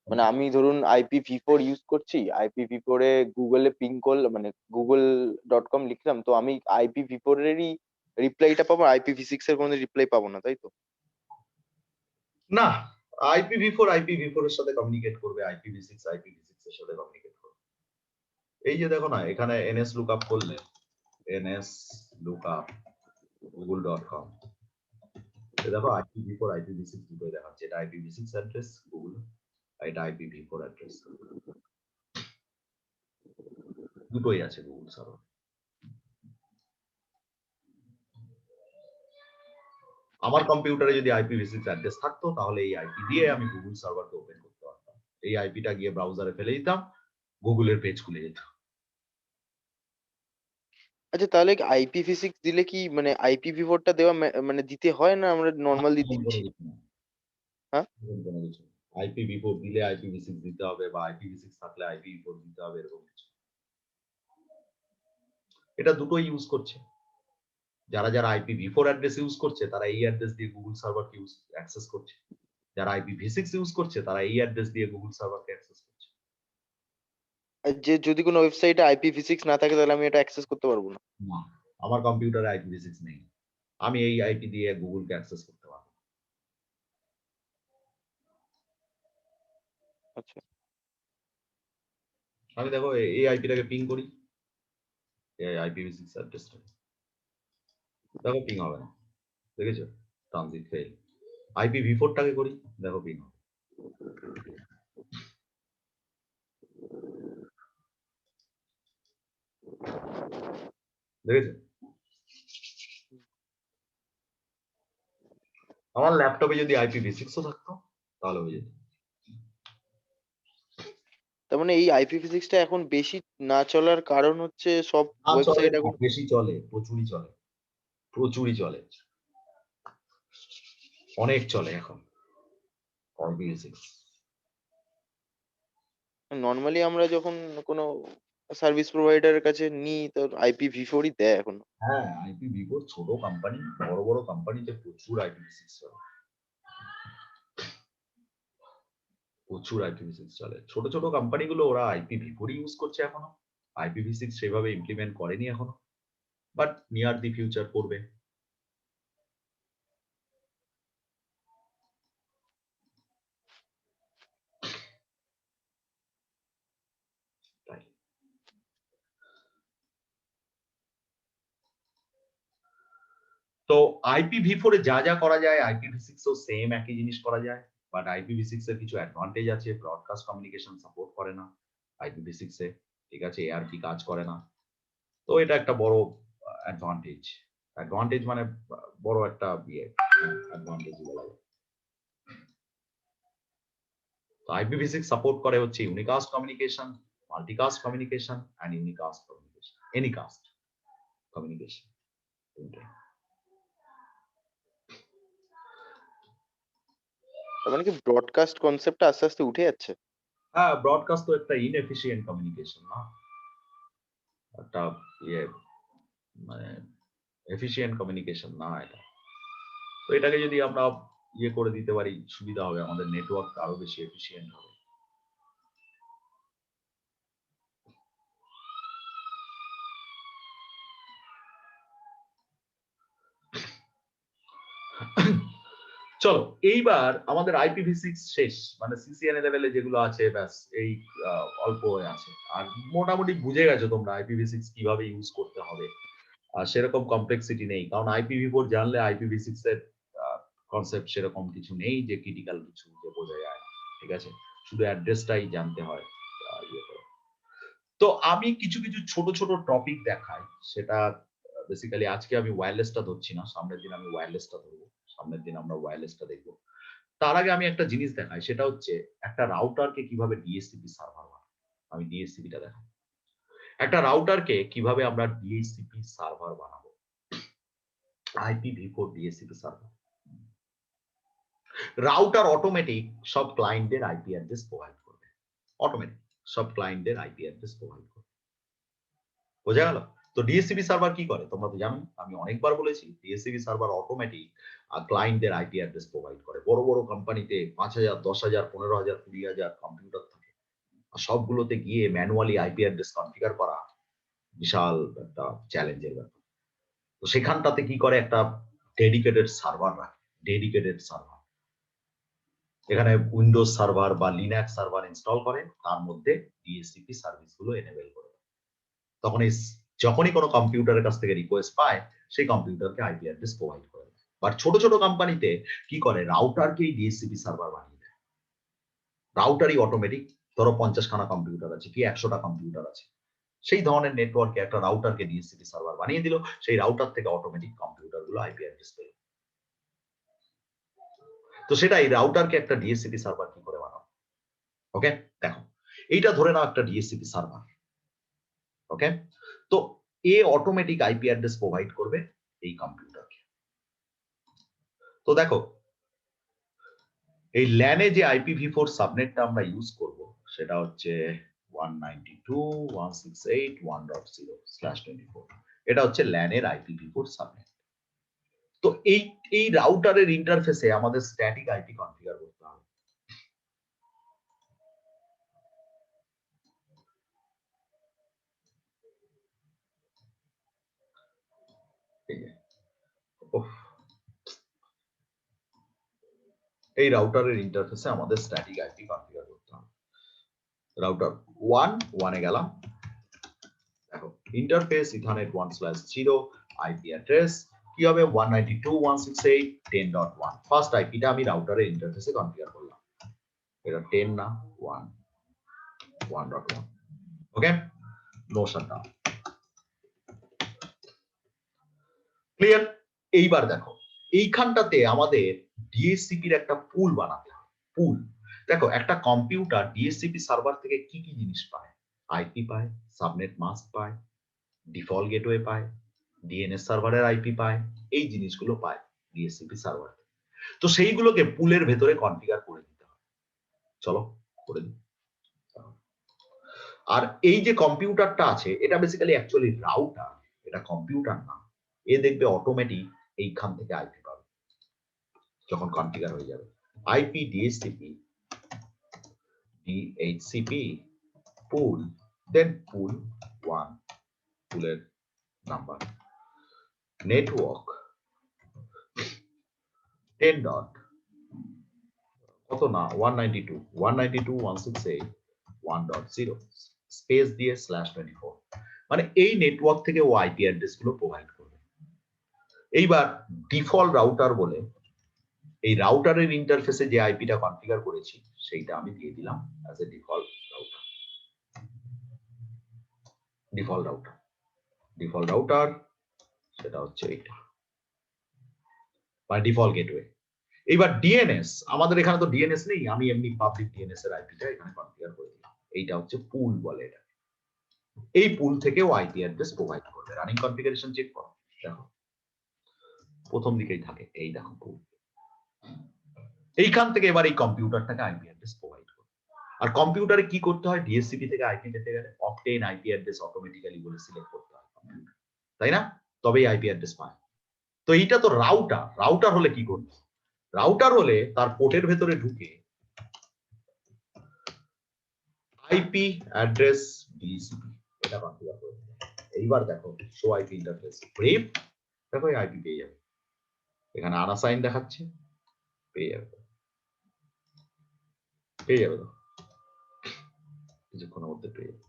মানে আমি ধরুন IPv4 ইউজ করছি, IPv4 এ গুগলে পিং করলাম, মানে google.com লিখলাম, তো আমি IPv4 এরই রিপ্লাইটা পাবো, IPv6 এর কোনো রিপ্লাই পাবো না, তাই তো? না, IPv4 এর সাথে কমিউনিকেট করবে, IPv6 এর সাথে কমিউনিকেট করবে। এই যে দেখো না, এখানে ns lookup করলে, ns lookup google.com, দেখো IPv4 IPv6 দুটোই দেখাচ্ছে। এটা IPv6 অ্যাড্রেস গুগল, আর এটা IPv4 অ্যাড্রেস, দুটোই আছে গুগল সার্ভার। আমার কম্পিউটারে যদি IPv6 অ্যাড্রেস থাকতো তাহলে এই আইপি দিয়ে আমি গুগল সার্ভারকে ওপেন করতে পারতাম। এই আইপিটা গিয়ে ব্রাউজারে ফেলে দিতাম, গুগলের পেজ খুলে যেত। আচ্ছা, তাহলে IPv6 দিলে কি মানে IPv4 টা দেওয়া মানে দিতে হয়, না আমরা নর্মাল দিয়ে এরকম কোনো দিচ্ছি? কিছু না, হ্যাঁ। এরকম কোনো কিছু না। IPv4 দিলে IPv6 দিতে হবে, বা IPv6 থাকলে IPv4 দিতে হবে, এরকম কিছু। এটা দুটোই ইউজ করছে। যারা যারা IPv4 অ্যাড্রেস ইউজ করছে তারা এই অ্যাড্রেস দিয়ে গুগল সার্ভারকে অ্যাক্সেস করছে। যারা IPv6 ইউজ করছে তারা এই অ্যাড্রেস দিয়ে গুগল সার্ভারকে অ্যাক্সেস করছে। আর যে যদি কোনো ওয়েবসাইটে IPv6 না থাকে, তাহলে আমি এটা অ্যাক্সেস করতে পারবো না? না, আমার কম্পিউটারে IPv6 নেই, আমি এই আইপি দিয়ে গুগলকে অ্যাক্সেস করতে পারবো। আচ্ছা। আমি দেখো এই আইপিটাকে পিং করি, এই IPv6 অ্যাড্রেসটা, দেখো পিং হবে না, দেখেছো? Transit fail. IPv4 টাকে করি, দেখো পিং হবে। দেখেছো? আমার ল্যাপটপে যদি IPv6 ও থাকতো তাহলে হয়ে যেত। তার মানে এই IPv6 টা এখন বেশি না চলার কারণ হচ্ছে সব আর চলে ওয়েবসাইট না, এখন। বেশি চলে, প্রচুরই চলে, প্রচুরই চলে, অনেক চলে এখন IPv6। নর্মালি আমরা যখন কোনো সার্ভিস প্রোভাইডারের কাছে নিই, তো IPv4ই দেয় এখন। হ্যাঁ, IPv4 ছোট কোম্পানি, বড় বড় কোম্পানিতে প্রচুর IPv6 চলে। প্রচুর IPv6 চলে। ছোট ছোট কোম্পানিগুলো ওরা IPv4 ইউজ করছে এখনো, IPv6 সেভাবে ইমপ্লিমেন্ট করেনি এখনো, বাট নিয়ার দি ফিউচার করবে। তাই তো IPv4 এ যা যা করা যায় IPv6 এও সেম একই জিনিস করা যায়, বাট IPv6 এর কিছু অ্যাডভান্টেজ আছে। ব্রডকাস্ট কমিউনিকেশন সাপোর্ট করে না IPv6 এ, ঠিক আছে, ARP কাজ করে না। তো এটা একটা বড় অ্যাডভান্টেজ। অ্যাডভান্টেজ মানে বড় একটা অ্যাডভান্টেজ বলা যায়। তো IPv6 সাপোর্ট করে হচ্ছে unicast communication, multicast communication and unicast communication, anycast communication. তার মানে কি ব্রডকাস্ট কনসেপ্টটা আস্তে আস্তে উঠে যাচ্ছে? হ্যাঁ, ব্রডকাস্ট তো একটা ইনএফিশিয়েন্ট কমিউনিকেশন না, একটা ইয়ে মানে এফিশিয়েন্ট কমিউনিকেশন না এটা। তো এটাকে যদি আমরা ইয়ে করে দিতে পারি সুবিধা হবে, আমাদের নেটওয়ার্ক আরো বেশি এফিশিয়েন্ট হবে। চলো এইবার আমাদের IPv6 শেষ, মানে CCNA লেভেলে যেগুলো আছে ব্যাস এই অল্প হয়ে আছে। আর মোটামুটি বুঝে গেছো তোমরা IPv6 কিভাবে ইউজ করতে হবে, আর সেরকম কমপ্লেক্সিটি নেই, কারণ IPv4 জানলে IPv6 এর কনসেপ্ট সেরকম কিছু নেই যে ক্রিটিক্যাল কিছু যে বোঝা যায় না, ঠিক আছে, শুধু অ্যাড্রেসটাই জানতে হয়। ইয়ে করে। তো আমি কিছু কিছু ছোট ছোট টপিক দেখাই, সেটা বেসিক্যালি আজকে আমি ওয়্যারলেসটা ধরছি না, সামনের দিন আমি ওয়্যারলেসটা ধরবো, সামনের দিন আমরা ওয়্যারলেসটা দেখবো। তার আগে আমি একটা জিনিস দেখাই, সেটা হচ্ছে একটা রাউটারকে কিভাবে ডিএসসিপি সার্ভার বানায়। আমি ডিএসসিপিটা দেখাই। একটা রাউটারকে কিভাবে আমরা ডিএসসিপি সার্ভার বানাবো, IPv4 DSCP server. Router automatic সব ক্লায়েন্টের আইপি অ্যাড্রেস প্রোভাইড করবে, অটোমেটিক সব ক্লায়েন্টের আইপি অ্যাড্রেস প্রোভাইড করবে। বোঝা গেল? তো ডিএসসিপি সার্ভার কি করে তোমরা তো জানো, আমি অনেকবার বলেছি ডিএসসিপি সার্ভার অটোমেটিক ক্লায়েন্টের আইপি অ্যাড্রেস প্রোভাইড করে। বড় বড় কোম্পানিতে 5,000, 10,000, 15,000, 20,000 কম্পিউটার থাকে, আর সবগুলোতে গিয়ে ম্যানুয়ালি আইপি অ্যাড্রেস কনফিগার করা বিশাল একটা চ্যালেঞ্জের ব্যাপার। তো সেখানটাতে কি করে, একটা ডেডিকেটেড সার্ভার রাখে, ডেডিকেটেড সার্ভার। এখানে উইন্ডোজ সার্ভার বা লিনাক্স সার্ভার ইনস্টল করে, তার মধ্যে ডিএসসিপি সার্ভিস গুলো এনেবল করে। তখন যখনই কোনো কম্পিউটারের কাছ থেকে রিকোয়েস্ট পায়, সেই কম্পিউটারকে আইপি অ্যাড্রেস প্রোভাইড করে। বাট ছোট ছোট কোম্পানিতে কি করে, রাউটারকেই ডিএসসিপি সার্ভার বানিয়ে দেয়। রাউটারই অটোমেটিক, ধরো 50খানা কম্পিউটার আছে কি 100টা কম্পিউটার আছে, সেই ধরনের নেটওয়ার্কে একটা রাউটারকে ডিএসসিপি সার্ভার বানিয়ে দিল, সেই রাউটার থেকে অটোমেটিক কম্পিউটার গুলো আইপি অ্যাড্রেস পেল। তো সেটাই রাউটারকে একটা ডিএসসিপি সার্ভার কি করে বানাবো। ওকে, দেখো এইটা ধরে নাও একটা ডিএসসিপি সার্ভার। ওকে, তো এ অটোমেটিক আইপি অ্যাড্রেস প্রোভাইড করবে এই কম্পিউটারকে। তো দেখো এই ল্যানে যে IPv4 সাবনেটটা আমরা ইউজ করব, সেটা হচ্ছে 192.168.1.0/24। এটা হচ্ছে ল্যানের IPv4 সাবনেট। তো এই রাউটারের ইন্টারফেসে আমাদের স্ট্যাটিক আইপি কনফিগার করতে হবে। এই রাউটারের ইন্টারফেসে আমাদের স্ট্যাটিক আইপি কনফিগার করতে হবে। রাউটার 1 গেলাম, দেখো ইন্টারফেস ইথারনেট 1/0 আইপি অ্যাড্রেস কি হবে 192.168.10.1। ফার্স্ট আইপিটা আমি রাউটারের ইন্টারফেসে কনফিগার করলাম, এটা 10 না 1.1। ওকে, নো শাটডাউন, ক্লিয়ার। এইবার দেখো এইখানটাতে আমাদের ডিএসসিপির একটা পুল বানাতে হবে। পুল, দেখো একটা কম্পিউটার ডিএসসিপি সার্ভার থেকে কি কি জিনিস পায়, আইপি পায়, সাবনেট মাস্ক পায়, ডিফল্ট গেটওয়ে পায়, ডিএনএস সার্ভারের আইপি পায়, এই জিনিসগুলো পায় ডিএসসিপি সার্ভার। তো সেইগুলোকে পুলের ভেতরে কনফিগার করে দিতে হবে। চলো করে দিই। আর এই যে কম্পিউটারটা আছে, এটা বেসিক্যালি অ্যাকচুয়ালি রাউটার, এটা কম্পিউটার না। এ দেখবে অটোমেটিক এইখান থেকে আইপি পাবে যখন কনফিগার হয়ে যাবে। IP DSCP DHCP pool, then pool 1, pooler number, network 10 dot কত না 192.168.1.0 স্পেস দিয়ে /24, মানে এই নেটওয়ার্ক থেকে ও আইপি অ্যাড্রেস গুলো প্রোভাইড করবে। এইবার ডিফল্ট রাউটার বলে এই রাউটারের ইন্টারফেসে যে আইপিটা কনফিগার করেছি সেইটা আমি দিয়ে দিলাম as a default router. Default router সেটা হচ্ছে এইটা, মানে ডিফল্ট গেটওয়ে। এইবার ডিএনএস, আমাদের এখানে তো ডিএনএস নেই, আমি এমনি পাবলিক ডিএনএস এর আইপিটা এখানে কনফিগার করে দিলাম। এইটা হচ্ছে পুল বলে এটা। এই পুল থেকে ও আইপি অ্যাড্রেস প্রোভাইড করবে। রানিং কনফিগারেশন চেক করো, দেখো প্রথম দিকেই থাকে, এই দেখো পুল। এইখান থেকে এবার এই কম্পিউটারটাকে আইপি অ্যাড্রেস প্রোভাইড করবে। আর কম্পিউটারে কি করতে হয়, ডিএসসিপি থেকে আইপি পেতে গেলে অক্টেন আইপি অ্যাড্রেস অটোমেটিক্যালি বলে সিলেক্ট করতে হয় কম্পিউটার, তাই না? তবেই আইপি অ্যাড্রেস পায়। তো এইটা তো রাউটার হলে কি করবে, রাউটার হলে তার পোর্টের ভেতরে ঢুকে আইপি অ্যাড্রেস ডিএসসিপি এটা কনফিগার করে দেবে। এইবার দেখো শো আইপি ইন্টারফেস ব্রিফ, দেখো এই আইপি পেয়ে যাবে, এখানে আনঅ্যাসাইন দেখাচ্ছে, পেয়ে যাবে তো কিছুক্ষণের মধ্যে পেয়ে যাবে।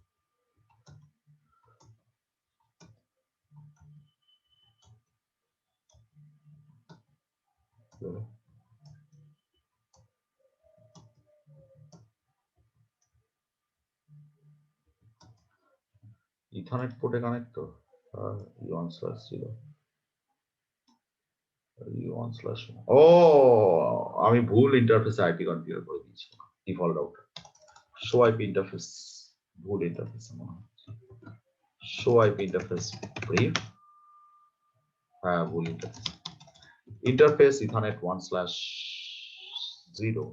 ইথারনেট পোর্টে কানেক্ট তো ও আমি ভুল ইন্টারফেসে আইপি কনফিগার করে দিয়েছি, default router show IP interface, ভুল ইন্টারফেস মনে হচ্ছে, শো আইপি ইন্টারফেস ব্রিফ, হ্যাঁ ভুল ইন্টারফেস ইথারনেট 1/0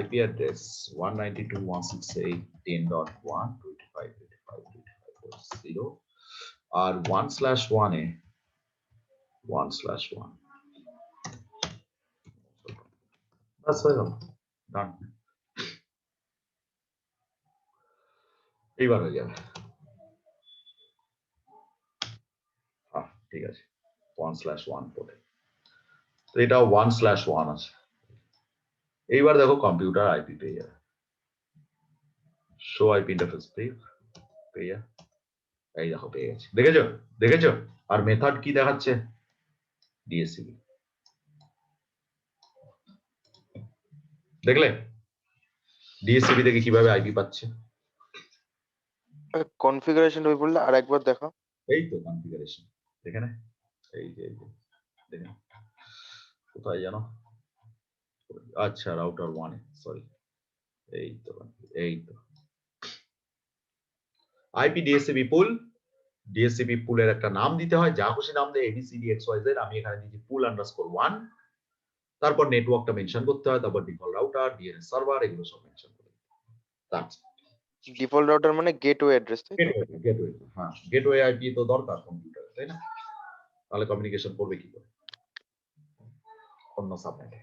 IP address 192.168.10.1.25.25.25.0 আর 1/1 এ 1/1 বাস হয়ে গেল, ডান। এইবার হয়ে যাবে, ঠিক আছে 1/1 পোর্টে, তো এটাও 1/1 আছে। এইবার দেখো কম্পিউটার আইপি পেয়ে যাবে, শো আইপি ইন্টারফেস ব্রিফ পেয়ে যাবে, এই দেখো পেয়ে গেছে, দেখেছো? আর মেথড কি দেখাচ্ছে, ডিএসসিপি, দেখলে ডিএসসিপি থেকে কিভাবে আইপি পাচ্ছে। কনফিগারেশন ওই বললে আর একবার দেখা। এই তো কনফিগারেশন দেখে না, এই যে দেখে কোথায় জানো, আচ্ছা রাউটার 1 সরি, এই তো আইপি ডিএসসিপি পুল, ডিএসসিপি পুলের একটা নাম দিতে হয়, যা খুশি নাম দেয় এবিসিডি এক্সওয়াইজেড, আমি এখানে দিয়েছি পুল আন্ডারস্কোর 1, তারপর নেটওয়ার্কটা মেনশন করতে হয়, তারপর ডিফল্ট রাউটার ডিএনএস সার্ভার এগুলো সব মেনশন করে ডিফল্ট রাউটার মানে গেটওয়ে অ্যাড্রেস, তাই তো? গেটওয়ে, হ্যাঁ গেটওয়ে আইপি তো দরকার কম্পিউটারে, তাই না? তাহলে কমিউনিকেশন করবে কি করে অন্য সাবনেটে।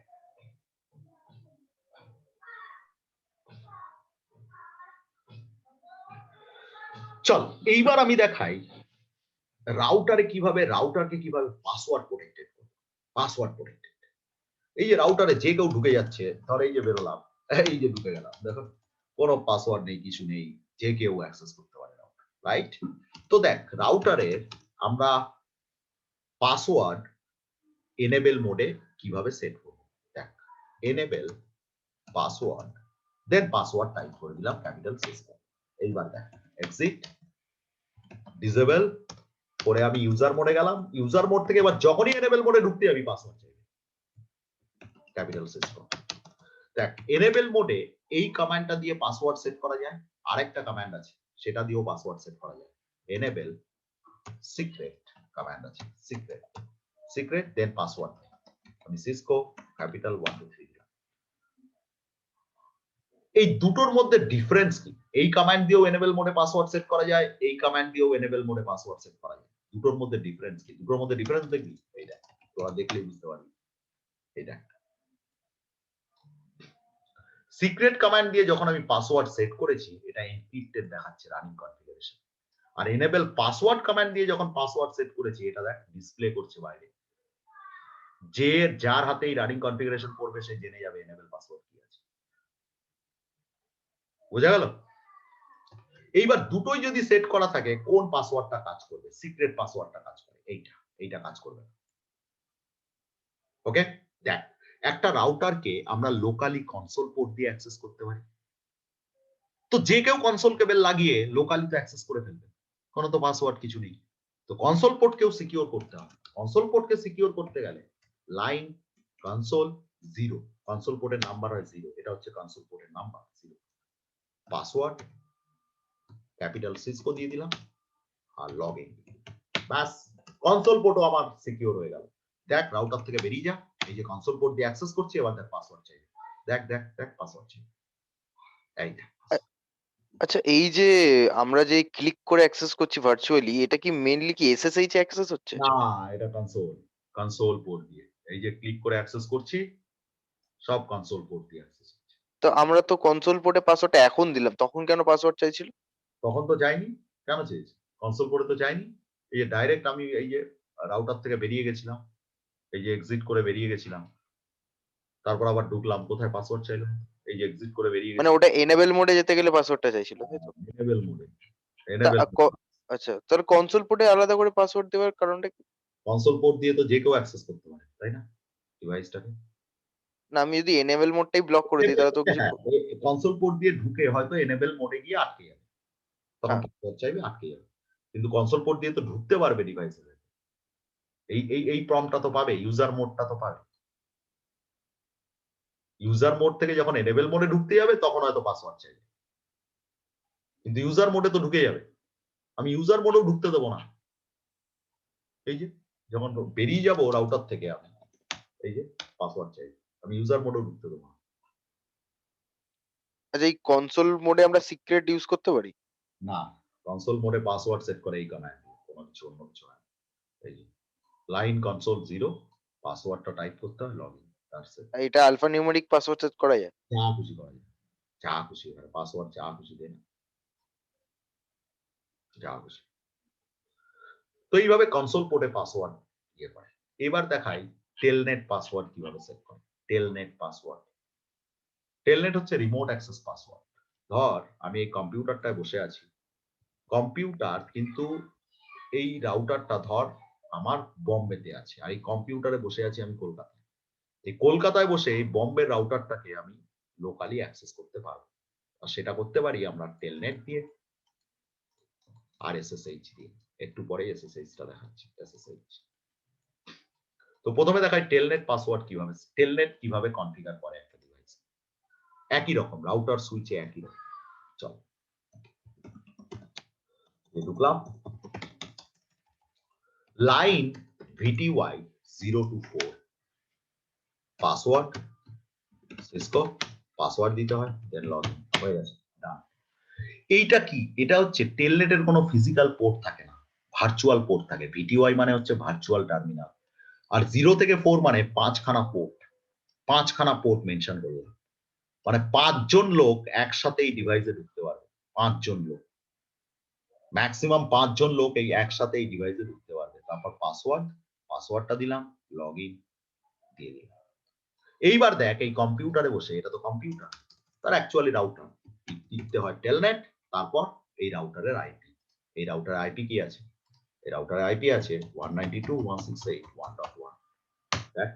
চল এইবার আমি দেখাই রাউটারকে কিভাবে পাসওয়ার্ড প্রোটেক্টেড করব। পাসওয়ার্ড প্রোটেক্টেড, এই যে রাউটারে যে কেউ ঢুকে যাচ্ছে, ধর এই যে বেরোলাম, এই যে ঢুকে গেলাম, দেখো কোনো পাসওয়ার্ড নেই, কিছু নেই, যে কেউ অ্যাক্সেস করতে পারে রাউটার, রাইট? তো দেখ রাউটারে আমরা পাসওয়ার্ড এনেবল মোডে কিভাবে সেট করব, দেখ এনেবল পাসওয়ার্ড, দেন পাসওয়ার্ড টাইপ করে দিলাম ক্যাপিটাল সিস্টেম। এইবার দেখ এক্সিট, ডিসেবল করে আমি ইউজার মোডে গেলাম, ইউজার মোড থেকে এবার যখনই এনেবল মোডে ঢুকতে আমি পাসওয়ার্ড চাইবে ক্যাপিটাল সিস্টেম। দেখ এনেবল মোডে এই কমান্ডটা দিয়ে পাসওয়ার্ড সেট করা যায়, আরেকটা কমান্ড আছে সেটা দিয়েও পাসওয়ার্ড সেট করা যায়, এনেবল সিক্রেট কমান্ড আছে, সিক্রেট দেন পাসওয়ার্ড, আমি সিসকো ক্যাপিটাল 1 2 3 দিলাম। এই দুটোর মধ্যে ডিফারেন্স কি, এই কমান্ড দিয়েও এনেবল মোডে পাসওয়ার্ড সেট করা যায়, এই কমান্ড দিয়েও এনেবল মোডে পাসওয়ার্ড সেট করা যায়, দুটোর মধ্যে ডিফারেন্স কি, দুটোর মধ্যে ডিফারেন্স দেখবি, এইটা তোরা দেখলেই বুঝতে পারবি। এইটা সিক্রেট কমান্ড দিয়ে যখন আমি পাসওয়ার্ড সেট করেছি এটা এনক্রিপ্টেড দেখাচ্ছে রানিং কনফিগারেশন, আর এনেবল পাসওয়ার্ড কমান্ড দিয়ে যখন পাসওয়ার্ড সেট করেছি এটা দেখ ডিসপ্লে করছে বাইরে, যে যার হাতে এই রানিং কনফিগারেশন পড়বে সে জেনে যাবে এনেবল পাসওয়ার্ড কি আছে। বোঝা গেল? এইবার দুটোই যদি সেট করা থাকে কোন পাসওয়ার্ডটা কাজ করবে? সিক্রেট পাসওয়ার্ডটা কাজ করে, এইটা কাজ করবে। ওকে, দেখ একটা রাউটারকে আমরা লোকালি কনসোল পোর্ট দিয়ে অ্যাক্সেস করতে পারি, তো যে কেউ কনসোল কেবল লাগিয়ে লোকালি তো অ্যাক্সেস করে ফেলবে, কোনো তো পাসওয়ার্ড কিছু নেই। তো কনসোল পোর্টকেও সিকিউর করতে হবে। কনসোল পোর্টকে সিকিউর করতে গেলে লাইন কনসোল 0, কনসোল পোর্টের নাম্বার হয় 0, এটা হচ্ছে কনসোল পোর্টের নাম্বার 0, পাসওয়ার্ড ক্যাপিটাল সিসকো দিয়ে দিলাম আর লগ ইন, ব্যাস কনসোল পোর্টও আমার সিকিউর হয়ে গেল। দেখ রাউটার থেকে বেরিয়ে যা, এই যে কনসোল পোর্ট দিয়ে অ্যাক্সেস করছি, এবার দেখ পাসওয়ার্ড চাই, দেখ দেখ দেখ পাসওয়ার্ড চাই, এইটা। আচ্ছা, এই যে আমরা যে ক্লিক করে অ্যাক্সেস করছি ভার্চুয়ালি, এটা কি মেইনলি কি এসএসএইচ এ অ্যাক্সেস হচ্ছে? না, এটা কনসোল পোর্ট দিয়ে, এই যে ক্লিক করে অ্যাক্সেস করছি সব কনসোল পোর্ট দিয়ে অ্যাক্সেস করছি। তো আমরা তো কনসোল পোর্টে পাসওয়ার্ডটা এখন দিলাম, তখন কেন পাসওয়ার্ড চাইছিল? তখন তো যায়নি, কেন চেয়েছি? কনসোল পোর্টে তো যায়নি, এই যে ডাইরেক্ট আমি এই যে রাউটার থেকে বেরিয়ে গেছিলাম, এই যে এক্সিট করে বেরিয়ে গেছিলাম, তারপর আবার ঢুকলাম, কোথায় পাসওয়ার্ড চাইলো? এই যে এক্সিট করে বেরিয়ে মানে গেছি, ওটা এনেবল মোডে যেতে গেলে পাসওয়ার্ডটা চাইছিল, তাই তো? এনেবল মোডে, তা এনেবল। আচ্ছা, তাহলে কনসোল পোর্টে আলাদা করে পাসওয়ার্ড দেওয়ার কারণটা কি? কনসোল পোর্ট দিয়ে তো যে কেউ অ্যাক্সেস করতে পারে, তাই না, ডিভাইসটাকে? না, আমি যদি এনেবল মোডটাই ব্লক করে দিই তাহলে তো কিছু হ্যাঁ, কনসোল পোর্ট দিয়ে ঢুকে হয়তো এনেবল মোডে গিয়ে আটকে যাবে, তখন হ্যাঁ। পাসওয়ার্ড চাইবে, আটকে যাবে। কিন্তু কনসোল পোর্ট দিয়ে তো ঢুকতে পারবে ডিভাইসে, এই প্রম্পটটা তো পাবে, ইউজার মোডটা তো পাবে। ইউজার মোড থেকে যখন এনেবল মোডে ঢুকতে যাবে তখন হয়তো পাসওয়ার্ড চাইবে, কিন্তু ইউজার মোডে তো ঢুকে যাবে, আমি ইউজার মোডেও ঢুকতে দেবো না। এই যে যখন বেরিয়ে যাবো রাউটার থেকে আমি, এই যে পাসওয়ার্ড চাইবে, আমি ইউজার মোডেও ঢুকতে দেবো না। আচ্ছা, এই কনসোল মোডে আমরা সিক্রেট ইউজ করতে পারি? না, কনসোল মোডে পাসওয়ার্ড সেট করে এই কমান্ড, কোনো কিছু অন্য কিছু না। এই যে লাইন কনসোল 0, পাসওয়ার্ডটা টাইপ করতে হয়, লগ ইন, দ্যাটস ইট। এটা আলফা নিউমেরিক পাসওয়ার্ড সেট করা যায়? যা খুশি করা যায়, যা খুশি, এখানে পাসওয়ার্ড যা খুশি দেন, যা খুশি। তো এইভাবে কনসোল পোর্টে পাসওয়ার্ড ইয়ে করে। এবার দেখাই টেলনেট পাসওয়ার্ড কিভাবে সেট করে। টেলনেট পাসওয়ার্ড, টেলনেট হচ্ছে রিমোট অ্যাক্সেস পাসওয়ার্ড। ধর আমি এই কম্পিউটারটায় বসে আছি, কম্পিউটার কিন্তু এই রাউটারটা ধর আমার বম্বেতে আছে, আর এই কম্পিউটারে বসে আছি আমি কলকাতায়। এই কলকাতায় বসে এই বম্বের রাউটারটাকে আমি লোকালি অ্যাক্সেস করতে পারবো, আর সেটা করতে পারি আমরা টেলনেট দিয়ে আর এসএসএইচ দিয়ে। একটু পরে এসএসএইচটা দেখাচ্ছি, এসএসএইচ। তো প্রথমে দেখাই টেলনেট পাসওয়ার্ড কিভাবে কনফিগার করে একটা ডিভাইস। একই রকম রাউটার সুইচে একই রকম। চল ঢুকলাম, line VTY 024, password Cisco, password দিতে হয়, দেন লগইন হয়ে গেছে, ডান। এইটা কি? এটা হচ্ছে টেলনেটের কোনো ফিজিক্যাল পোর্ট থাকে না, ভার্চুয়াল পোর্ট থাকে। VTY মানে হচ্ছে ভার্চুয়াল টার্মিনাল, আর 0 থেকে 4 মানে 5খানা পোর্ট, 5খানা পোর্ট মেনশন করলাম, মানে 5 জন লোক একসাথে এই ডিভাইসে ঢুকতে পারবে, 5 জন লোক, ম্যাক্সিমাম 5 জন লোক এই একসাথে এই ডিভাইসে ঢুকতে পারবে। তারপর পাসওয়ার্ডটা দিলাম, লগ ইন দিয়ে দিলাম। এইবার দেখ এই কম্পিউটারে বসে, এটা তো কম্পিউটার, তার অ্যাকচুয়ালি রাউটার, লিখতে হয় টেলনেট, তারপর এই রাউটারের আইপি। এই রাউটারের আইপি কি আছে? এই রাউটারের আইপি আছে 192.168.1.1। দেখ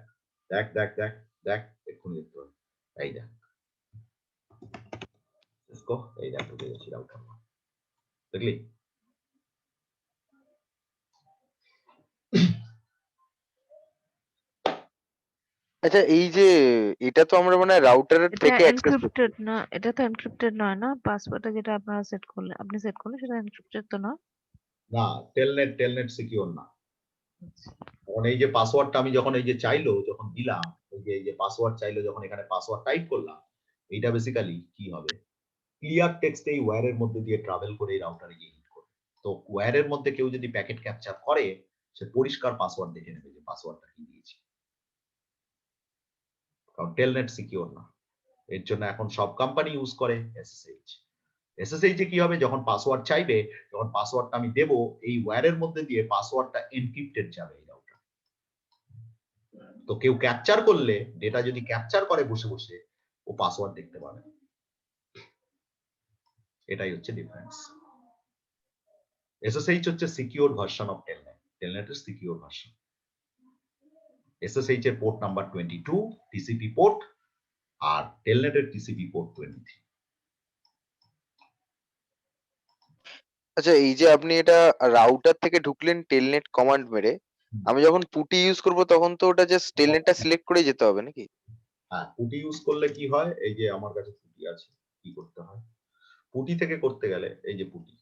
দেখ দেখ দেখ দেখ, এক্ষুনি দেখতে পাবি, এই দেখ, এই দেখ ঢুকে গেছি রাউটার, দেখলি? আচ্ছা, এই যে এটা তো আমরা মানে রাউটারের এটা থেকে অ্যাক্সেস করছি। এনক্রিপ্টেড না, এটা তো এনক্রিপ্টেড নয় না, পাসওয়ার্ডটা যেটা আপনারা সেট করলেন, আপনি সেট করলেন সেটা এনক্রিপ্টেড তো না। না, টেলনেট সিকিউর না। কারণ এই যে পাসওয়ার্ডটা আমি যখন এই যে চাইলো, যখন দিলাম, এই যে পাসওয়ার্ড চাইলো, যখন এখানে পাসওয়ার্ড টাইপ করলাম, এইটা বেসিক্যালি কি হবে, ক্লিয়ার টেক্সট এই ওয়্যারের মধ্যে দিয়ে ট্রাভেল করে এই রাউটারে গিয়ে হিট করবে। তো ওয়্যারের মধ্যে কেউ যদি প্যাকেট ক্যাপচার করে, সে পরিষ্কার পাসওয়ার্ড দেখে নেবে যে পাসওয়ার্ডটা কি দিয়েছি, কারণ টেলনেট সিকিউর না। এর জন্য এখন সব কোম্পানি ইউজ করে এসএসএইচ। এসএসএইচ এ কি হবে, যখন পাসওয়ার্ড চাইবে, যখন পাসওয়ার্ডটা আমি দেব, এই ওয়্যারের মধ্যে দিয়ে পাসওয়ার্ডটা এনক্রিপ্টেড যাবে এই রাউটার। তো কেউ ক্যাপচার করলে, ডেটা যদি ক্যাপচার করে বসে বসে, ও পাসওয়ার্ড দেখতে পাবে। এটাই হচ্ছে ডিফারেন্স। এসএসএইচ হচ্ছে সিকিউর ভার্সন অফ টেলনেট, টেলনেটের সিকিউর ভার্সন। এসএসএইচ এর পোর্ট নাম্বার 22 টিসিপি পোর্ট, আর টেলনেটের টিসিপি পোর্ট 23। আচ্ছা, এই যে আপনি এটা রাউটার থেকে ঢুকলেন টেলনেট কমান্ড মেরে, আমি যখন পুটি ইউজ করব তখন তো ওটা জাস্ট টেলনেটটা সিলেক্ট করে যেতে হবে নাকি? হ্যাঁ, পুটি ইউজ করলে কি হয়, এই যে আমার কাছে পুটি আছে, কি করতে হয়, পুটি থেকে করতে গেলে এই যে পুটি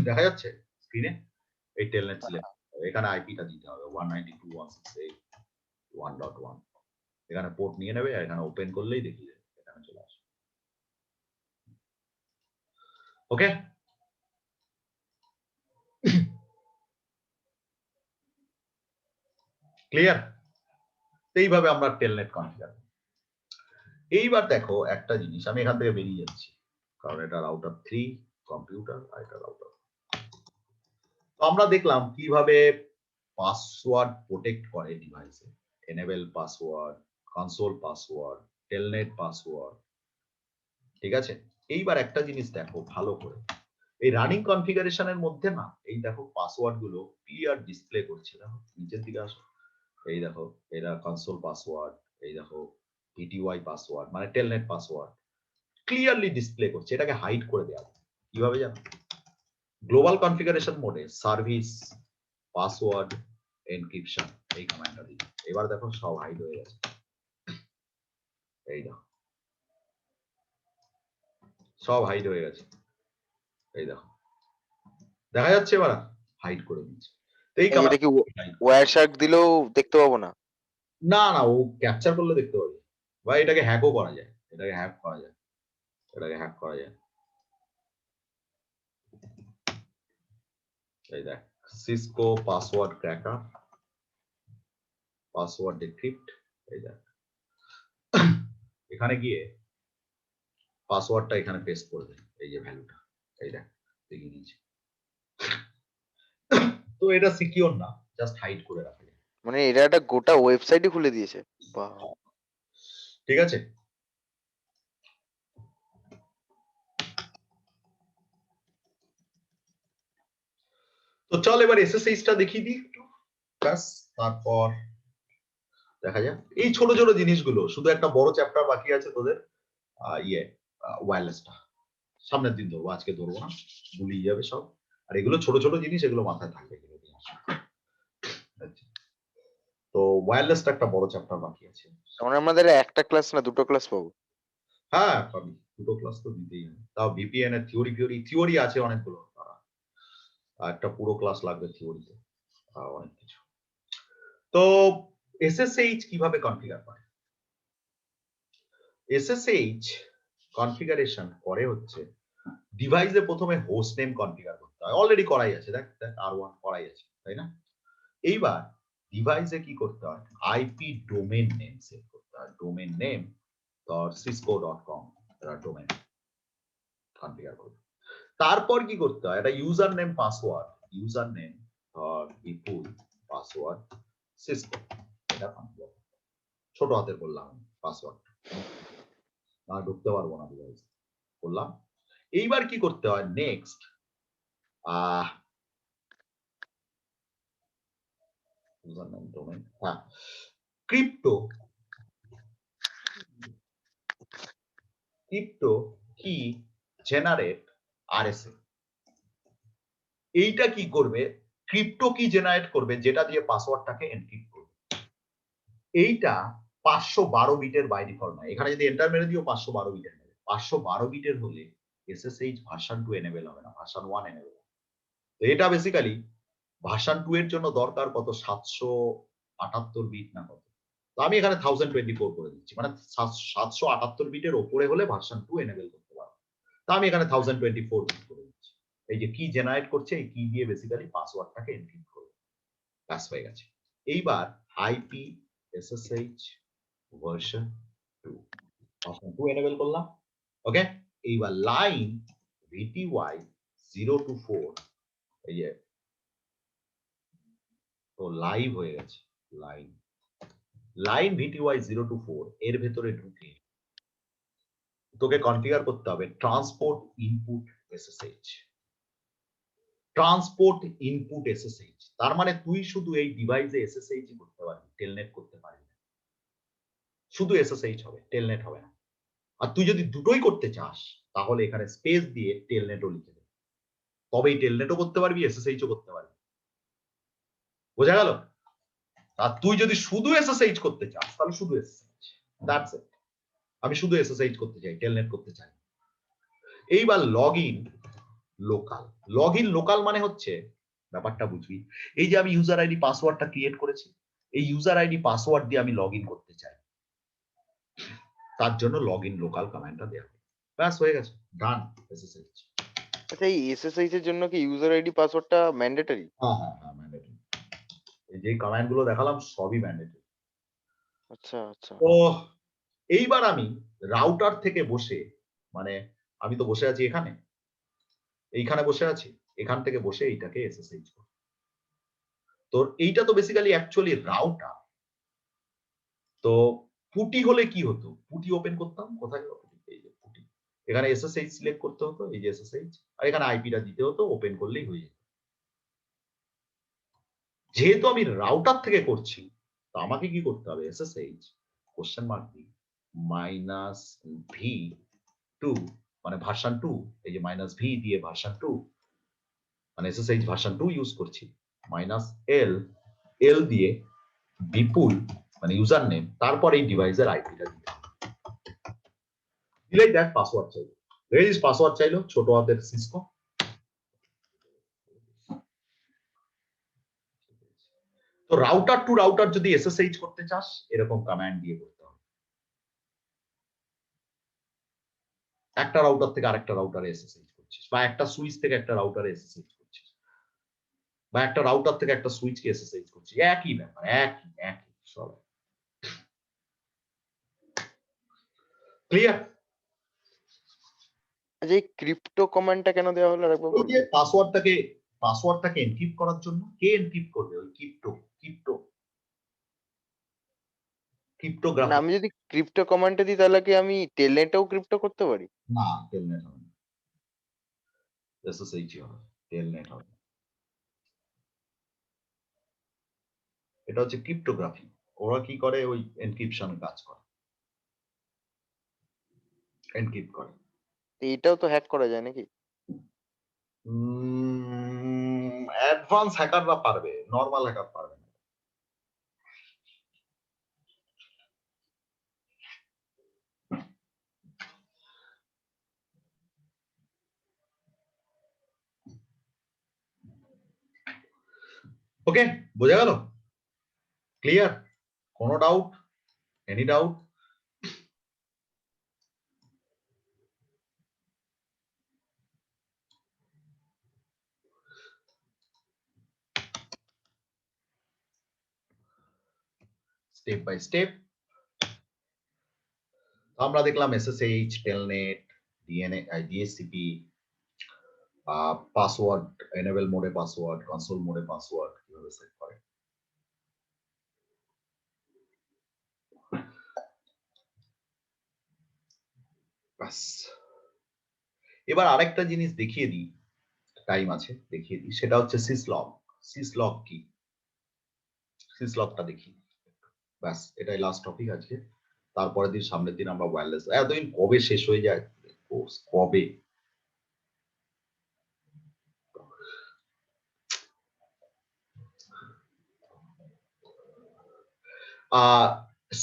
দেখা যাচ্ছে স্ক্রিনে, এই টেলনেট সিলেক্ট, এখানে আইপিটা দিতে হবে 192.168.1.1। এখানে পোর্ট নিয়ে নেবে, আর এখানে ওপেন করলেই দেখিয়ে দেবে, এখানে চলে আসবে। ওকে, ক্লিয়ার? এইভাবে আমরা টেলনেট কনফিগার। এইবার দেখো একটা জিনিস, আমি এখান থেকে বেরিয়ে যাচ্ছি, কারণ এটা রাউটার 3 কম্পিউটার, আর এটা রাউটার। তো আমরা দেখলাম কিভাবে পাসওয়ার্ড প্রোটেক্ট করে ডিভাইসে, enable password, console password, Telnet password, ঠিক আছে। এইবার একটা জিনিস দেখো ভালো করে, এই রানিং কনফিগারেশনের মধ্যে না, এই দেখো পাসওয়ার্ড গুলো ক্লিয়ার ডিসপ্লে করছে, দেখো নিচের দিকে আসো, এই দেখো এরা কনসোল পাসওয়ার্ড, এই দেখো ভিটিওয়াই পাসওয়ার্ড মানে টেলনেট পাসওয়ার্ড ক্লিয়ারলি ডিসপ্লে করছে। এটাকে হাইড করে দেওয়া যায় কিভাবে জানো? গ্লোবাল কনফিগারেশন মোডে সার্ভিস পাসওয়ার্ড এনক্রিপশন এই কমান্ডটা দিই, এবার দেখো সব হাইড হয়ে গেছে। এই দেখো সব হাইড হয়ে গেছে, এই দেখো দেখা যাচ্ছে, এবার হাইড করে দিচ্ছে। তো এই এটা কি ওয়্যার শার্ক দিলেও দেখতে পাবো না? না না, ও ক্যাপচার করলে দেখতে পাবে, বা এটাকে হ্যাকও করা যায়, এটাকে হ্যাক করা যায়, এটাকে হ্যাক করা যায়। এই দেখ, Cisco password cracker, password decrypt, এই দেখ এখানে গিয়ে পাসওয়ার্ডটা এখানে পেস্ট করে দেয়, এই যে ভ্যালুটা, এই দেখ দেখিয়ে দিয়েছি। তো এটা সিকিউর না, জাস্ট হাইড করে রাখা যায়। মানে এটা একটা গোটা ওয়েবসাইটই খুলে দিয়েছে, বাহ! ঠিক আছে, তো চল এবার এসএসএইচটা দেখিয়ে দিই একটু, ব্যাস তারপর দেখা যাক। এই ছোট ছোট জিনিসগুলো, শুধু একটা বড় চ্যাপ্টার বাকি আছে তোদের, ওয়্যারলেসটা সামনের দিন ধরবো, আজকে ধরবো না, ভুলিয়ে যাবে সব। আর এগুলো ছোট ছোট জিনিস, এগুলো মাথায় থাকবে, এগুলো নিয়ে আসো। আচ্ছা, তো ওয়্যারলেসটা একটা বড় চ্যাপ্টার বাকি আছে। মানে আমাদের একটা ক্লাস না দুটো ক্লাস পাবো? হ্যাঁ পাবি, দুটো ক্লাস তো দিতেই হবে। তাও ভিপিএন এর থিওরি আছে অনেকগুলো, আর একটা পুরো ক্লাস লাগবে থিওরিতে, অনেক কিছু। তো এসএসএইচ কিভাবে কনফিগার করে? এসএসএইচ কনফিগারেশন করে হচ্ছে, ডিভাইসে প্রথমে হোস্ট নেম কনফিগার করতে হয়, অলরেডি করাই আছে, দেখ দেখ R1 করাই আছে, তাই না? এইবার ডিভাইসে কি করতে হয়, আইপি ডোমেন নেম সেট করতে হয়, ডোমেন নেম ধর cisco.com, এরা ডোমেন কনফিগার করবে। তারপর কি করতে হয়, একটা user name password, user name ধর বিপুল, পাসওয়ার্ড সিসকো, এটা কনফিগার, ছোট হাতের বললাম পাসওয়ার্ড, না ঢুকতে পারবো না ডিভাইস বললাম। এইবার কি করতে হয়, নেক্সট ইউজার নেম ডোমেন, হ্যাঁ ক্রিপ্টো কি জেনারেট আরএসএ, এইটা কি করবে, ক্রিপ্টো কি জেনারেট করবে যেটা দিয়ে পাসওয়ার্ডটাকে এনক্রিপ্ট করবে। এইটা 512 বিটের বাই ডিফল্ট নয়, এখানে যদি এন্টার মেরে দিও 512 বিটের নেবে, 512 বিটের হলে এসএসএইচ ভার্সন 2 এনেবল হবে না, ভার্সন 1 এনেবল। তো এটা বেসিক্যালি ভার্সন 2 এর জন্য দরকার কত, 778 বিট না কত, তো আমি এখানে 1024 করে দিচ্ছি, মানে 778 বিটের ওপরে হলে ভার্সন 2 এনেবল করতে পারবো, তো আমি এখানে 1024 বিট করে দিচ্ছি। এই যে কি জেনারেট করছে, এই কি দিয়ে বেসিক্যালি পাসওয়ার্ডটাকে এনক্রিপ্ট করবে, ব্যাস হয়ে গেছে। এইবার IP SSH version 2, version 2 enable করলাম। ওকে, এইবার লাইন VTY 0 to 4, এই যে তো লাইভ হয়ে গেছে। লাইন VTY 0 to 4 এর ভেতরে ঢুকে তোকে কনফিগার করতে হবে transport input SSH। Transport input SSH তার মানে তুই শুধু এই ডিভাইসে SSH করতে পারবি, টেলনেট করতে পারবি না। শুধু SSH হবে, টেলনেট হবে না। আর তুই যদি দুটোই করতে চাস তাহলে এখানে স্পেস দিয়ে টেলনেটও লিখে দেবে, তবেই টেলনেটও করতে পারবি, SSHও করতে পারবি। বোঝা গেল? আর তুই যদি শুধু SSH করতে চাস তাহলে শুধু SSH, দ্যাটস ইট। আমি শুধু SSH করতে চাই, টেলনেট করতে চাই। এইবার log in local. Log in local মানে হচ্ছে, ব্যাপারটা বুঝবি, এই যে আমি ইউজার আইডি পাসওয়ার্ডটা ক্রিয়েট করেছি, এই ইউজার আইডি পাসওয়ার্ড দিয়ে আমি লগ ইন করতে চাই, তার জন্য লগ ইন লোকাল কমান্ডটা দেওয়া হবে। ব্যাস হয়ে গেছে, ডান SSH। আচ্ছা, এই SSH এর জন্য কি ইউজার আইডি পাসওয়ার্ডটা ম্যান্ডেটরি? হ্যাঁ হ্যাঁ হ্যাঁ, ম্যান্ডেটরি। এই যে কমান্ড গুলো দেখালাম সবই ম্যান্ডেটরি। আচ্ছা আচ্ছা। তো এইবার আমি রাউটার থেকে বসে, মানে আমি তো বসে আছি এখানে, এইখানে বসে আছি, এখান থেকে বসে এইটাকে SSH করব। তোর এইটা তো বেসিক্যালি অ্যাকচুয়ালি রাউটার। তো পুটি হলে কি হতো, পুটি ওপেন করতাম, কোথায় পুটি, এই যে পুটি, এখানে SSH সিলেক্ট করতে হতো, এই যে SSH, আর এখানে আইপিটা দিতে হতো, ওপেন করলেই হয়ে যেত। যেহেতু আমি রাউটার থেকে করছি, তো আমাকে কি করতে হবে, SSH কোশ্চেন মার্ক দি -v2, মানে ভার্সন 2, এই যে -v দিয়ে ভার্সন 2, মানে SSH ভার্সন 2 ইউজ করছি, -l দিয়ে বিপুল মানে ইউজার নেম, তারপর এই ডিভাইসের আইপিটা দিতে হবে। দিলেই দেখ পাসওয়ার্ড চাইলো, রেজিস পাসওয়ার্ড চাইলো ছোট হাতের সিসকো। তো রাউটার টু রাউটার যদি SSH করতে চাস এরকম কমান্ড দিয়ে করতে হবে। একটা রাউটার থেকে আরেকটা রাউটারে SSH করছিস, বা একটা সুইচ থেকে একটা রাউটারে SSH করছিস, বা একটা রাউটার থেকে একটা সুইচকে SSH করছিস, একই ব্যাপার, একই সব। ক্লিয়ার? আচ্ছা, এই ক্রিপ্টো কমান্ডটা কেন দেওয়া হলো আরেকবার ওই বলুন? যে পাসওয়ার্ডটাকে এনক্রিপ্ট করার জন্য। কে এনক্রিপ্ট করবে? ওই না, ক্রিপ্টোগ্রাফার। আমি যদি ক্রিপ্টো কমান্ডটা দিই তাহলে কি আমি টেলনেটেও ক্রিপ্টো করতে পারি? না, টেলনেট হবে না, SSH হবে, টেলনেট হবে। এটা হচ্ছে ক্রিপ্টোগ্রাফি। ওরা কি করে, ওই এনক্রিপশন কাজ করে, এনক্রিপ্ট করে। তো এটাও তো হ্যাক করা যায় নাকি? অ্যাডভান্স হ্যাকাররা পারবে, নরমাল হ্যাকার পারবে না। ওকে, বোঝা গেল? ক্লিয়ার? কোনো doubt? Any doubt? Step by step আমরা দেখলাম SSH, telnet, DHCP, password, enable মোডে পাসওয়ার্ড, কনসোল মোডে পাসওয়ার্ড কিভাবে সেট করে। ব্যাস, এবার আরেকটা জিনিস দেখিয়ে দিই, টাইম আছে দেখিয়ে দিই, সেটা হচ্ছে সিসলগ। সিসলগ কি, সিসলগটা দেখি। ব্যাস, এটাই লাস্ট টপিক আজকে। তারপরের দিন, সামনের দিন আমরা ওয়্যারলেস। এতদিন কবে শেষ হয়ে যায় কোর্স, কবে?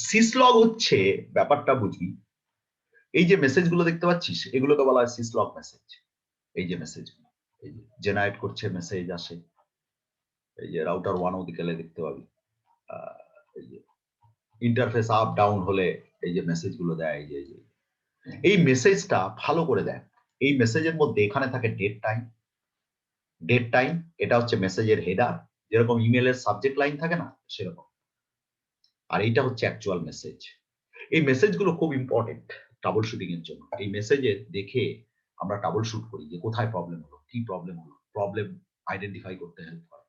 সিসলগ হচ্ছে, ব্যাপারটা বুঝবি, এই যে মেসেজ গুলো দেখতে পাচ্ছিস এগুলোকে বলা হয় সিসলগ মেসেজ। এই যে মেসেজ, এই যে জেনারেট করছে, মেসেজ আসে, এই যে রাউটার 1 ওদিকে দেখতে পাবি, এই যে ইন্টারফেস আপ ডাউন হলে এই যে মেসেজ গুলো দেয়, এই মেসেজটা ভালো করে দেখ। এই মেসেজের মধ্যে এখানে থাকে ডেট টাইম, এটা হচ্ছে মেসেজের হেডার, যেরকম ইমেলের সাবজেক্ট লাইন থাকে না সেরকম, আর এইটা হচ্ছে অ্যাকচুয়াল মেসেজ। এই মেসেজগুলো খুব ইম্পর্টেন্ট, ট্রাবল শুটিং এর জন্য এই মেসেজে দেখে আমরা ট্রাবল শুট করি যে কোথায় প্রবলেম হলো, কি প্রবলেম হলো, প্রবলেম আইডেন্টিফাই করতে হেল্প করে।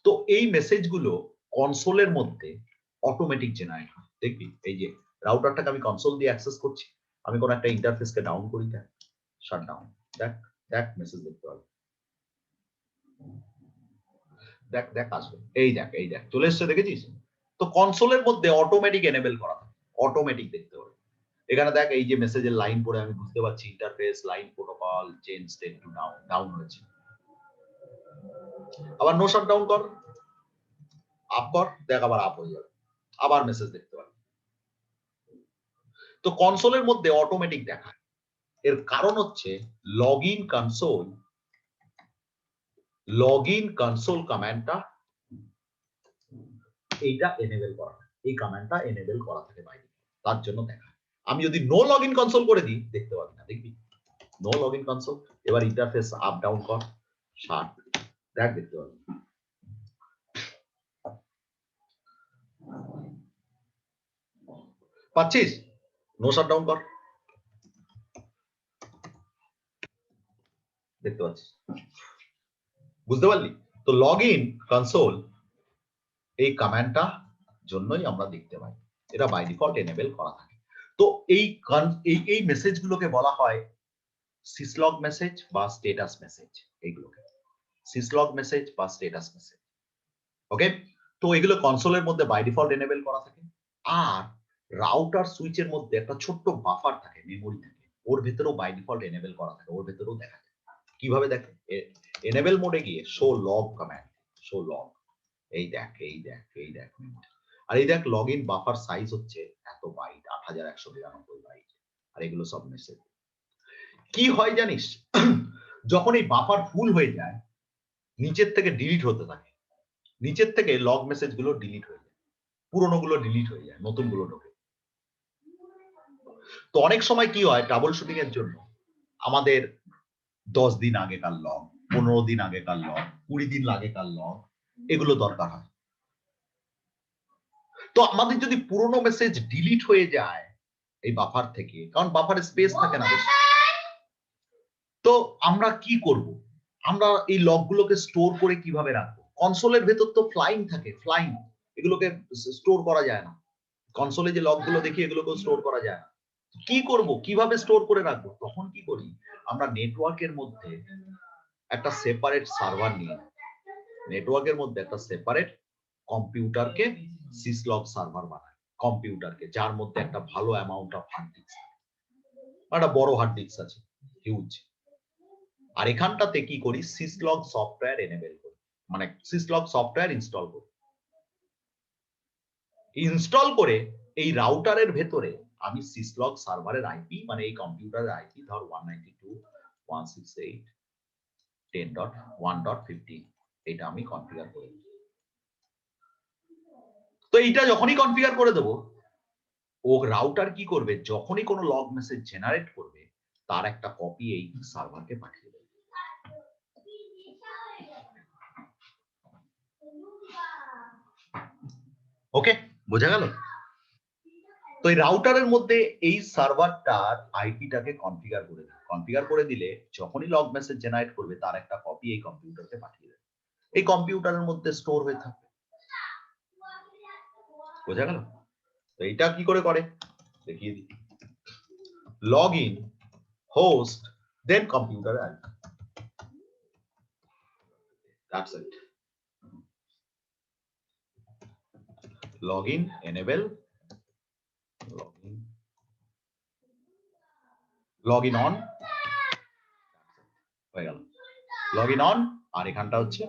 তো এই মেসেজগুলো কনসোলের মধ্যে অটোমেটিক জেনারেট হয়। দেখবি এই যে রাউটারটাকে আমি কনসোল দিয়ে অ্যাক্সেস করছি, আমি কোন একটা ইন্টারফেসকে ডাউন করি, দেখ শাট ডাউন, দেখ দেখ মেসেজ দেখতে পাবি, দেখ দেখ আসবে, এই দেখ এই দেখ চলে এসছে, দেখেছিস? তো কনসোলের মধ্যে অটোমেটিক এনেবল করা থাকে, অটোমেটিক দেখতে পাবে। এখানে দেখ এই যে মেসেজের লাইন পড়ে আমি বুঝতে পারছি interface line protocol change state to down, down হয়েছে। আবার নো শাট ডাউন কর, আপ কর, দেখ আবার আপ হয়ে যাবে, আবার মেসেজ দেখতে পাবি। তো কনসোলের মধ্যে অটোমেটিক দেখায়, এর কারণ হচ্ছে লগ ইন কনসোল কমান্ডটা এইটা এনেবল করা, এই কমান্ডটা এনেবল করা থাকে বাইরে, তার জন্য দেখায়। আমি যদি নো লগ ইন কনসোল করে দিই দেখতে পাবি না, দেখবি নো লগ ইন কনসোল। এবার ইন্টারফেস আপ ডাউন কর, শার্ট, দেখ দেখতে পাবি। পাচ্ছিস? নো শাট ডাউন কর, দেখতে পাচ্ছিস, বুঝতে পারলি? তো লগ ইন কনসোল এই কমান্ডটা জন্যই আমরা দেখতে পাই, এটা বাই ডিফল্ট এনেবল করা থাকে। তো এই মেসেজগুলোকে বলা হয় সিসলগ মেসেজ বা স্ট্যাটাস মেসেজ, এইগুলোকে সিসলগ মেসেজ বা স্ট্যাটাস মেসেজ। ওকে, তো এগুলো কনসোলের মধ্যে বাই ডিফল্ট এনেবল করা থাকে। আর রাউটার সুইচের মধ্যে একটা ছোট্ট বাফার থাকে, মেমোরি থাকে, ওর ভেতরেও বাই ডিফল্ট এনেবল করা থাকে, ওর ভেতরেও দেখা যায়। কিভাবে দেখে? এনেবল মোডে গিয়ে show log command, show log, এই দেখ এই দেখ এই দেখ মেমোরি। আর এই দেখ লগ ইন বাফার সাইজ হচ্ছে এত বাইট, 8192 বাইট। আর এগুলো সব মেসেজ। কি হয় জানিস? যখন এই বাফার ফুল হয়ে যায় নিচের থেকে ডিলিট হতে থাকে, নিচের থেকে লগ মেসেজ গুলো ডিলিট হয়ে যায়, পুরনো গুলো ডিলিট হয়ে যায়, নতুন গুলো ঢোকে। তো অনেক সময় কি হয় ট্রাবল শুটিং এর জন্য আমাদের 10 দিন আগেকার লগ, 15 দিন আগেকার লগ, 20 দিন আগেকার লগ, এগুলো দরকার হয়। তো আমাদের যদি পুরনো মেসেজ ডিলিট হয়ে যায় এই বাফার থেকে, কারণ বাফারে স্পেস থাকে না বেশি, তো আমরা কি করব? আমরা এই লগগুলোকে স্টোর করে কিভাবে রাখবো? কনসোলের ভেতর তো ফ্লাইং থাকে, ফ্লাইং, এগুলোকে স্টোর করা যায় না। কনসোলে যে লগগুলো দেখি এগুলোকে স্টোর করা যায় না। কি করব? কিভাবে স্টোর করে রাখবো? তখন কি করি? আমরা নেটওয়ার্কের মধ্যে একটা সেপারেট সার্ভার নিয়ে, নেটওয়ার্কের মধ্যে একটা সেপারেট কম্পিউটারকে সিসলগ সার্ভার বানাই, কম্পিউটারকে, যার মধ্যে একটা ভালো অ্যামাউন্ট অফ হার্ড ডিস্ক, একটা বড় হার্ড ডিস্ক আছে, হিউজ। আর এখানটাতে কি করি? সিসলগ সফটওয়্যার এনেবল করি, মানে সিসলগ সফটওয়্যার ইনস্টল করি। ইনস্টল করে এই রাউটারের ভেতরে আমি সিসলগ সার্ভারের আইপি, মানে এই কম্পিউটারের আইপি ধর 192.168.10.1.15, এটা আমি কনফিগার করে দিই। তো এইটা যখনই কনফিগার করে দেব, ও রাউটার কি করবে? যখনই কোনো লগ মেসেজ জেনারেট করবে তার একটা কপি এই সার্ভারকে পাঠিয়ে দেবে। ওকে, বোঝা গেল? তো এই রাউটারের মধ্যে এই সার্ভারটার আইপিটাকে কনফিগার করে দিই, কনফিগার করে দিলে যখনই লগ মেসেজ জেনারেট করবে তার একটা কপি এই কম্পিউটারকে পাঠিয়ে দেবে, এই কম্পিউটারের মধ্যে স্টোর হয়ে থাকবে। বোঝা গেল? তো এইটা কি করে করে দেখিয়ে দিই। Log in host then computer IP, that's it. login enable, login on হয়ে গেল, login on। আর এখানটা হচ্ছে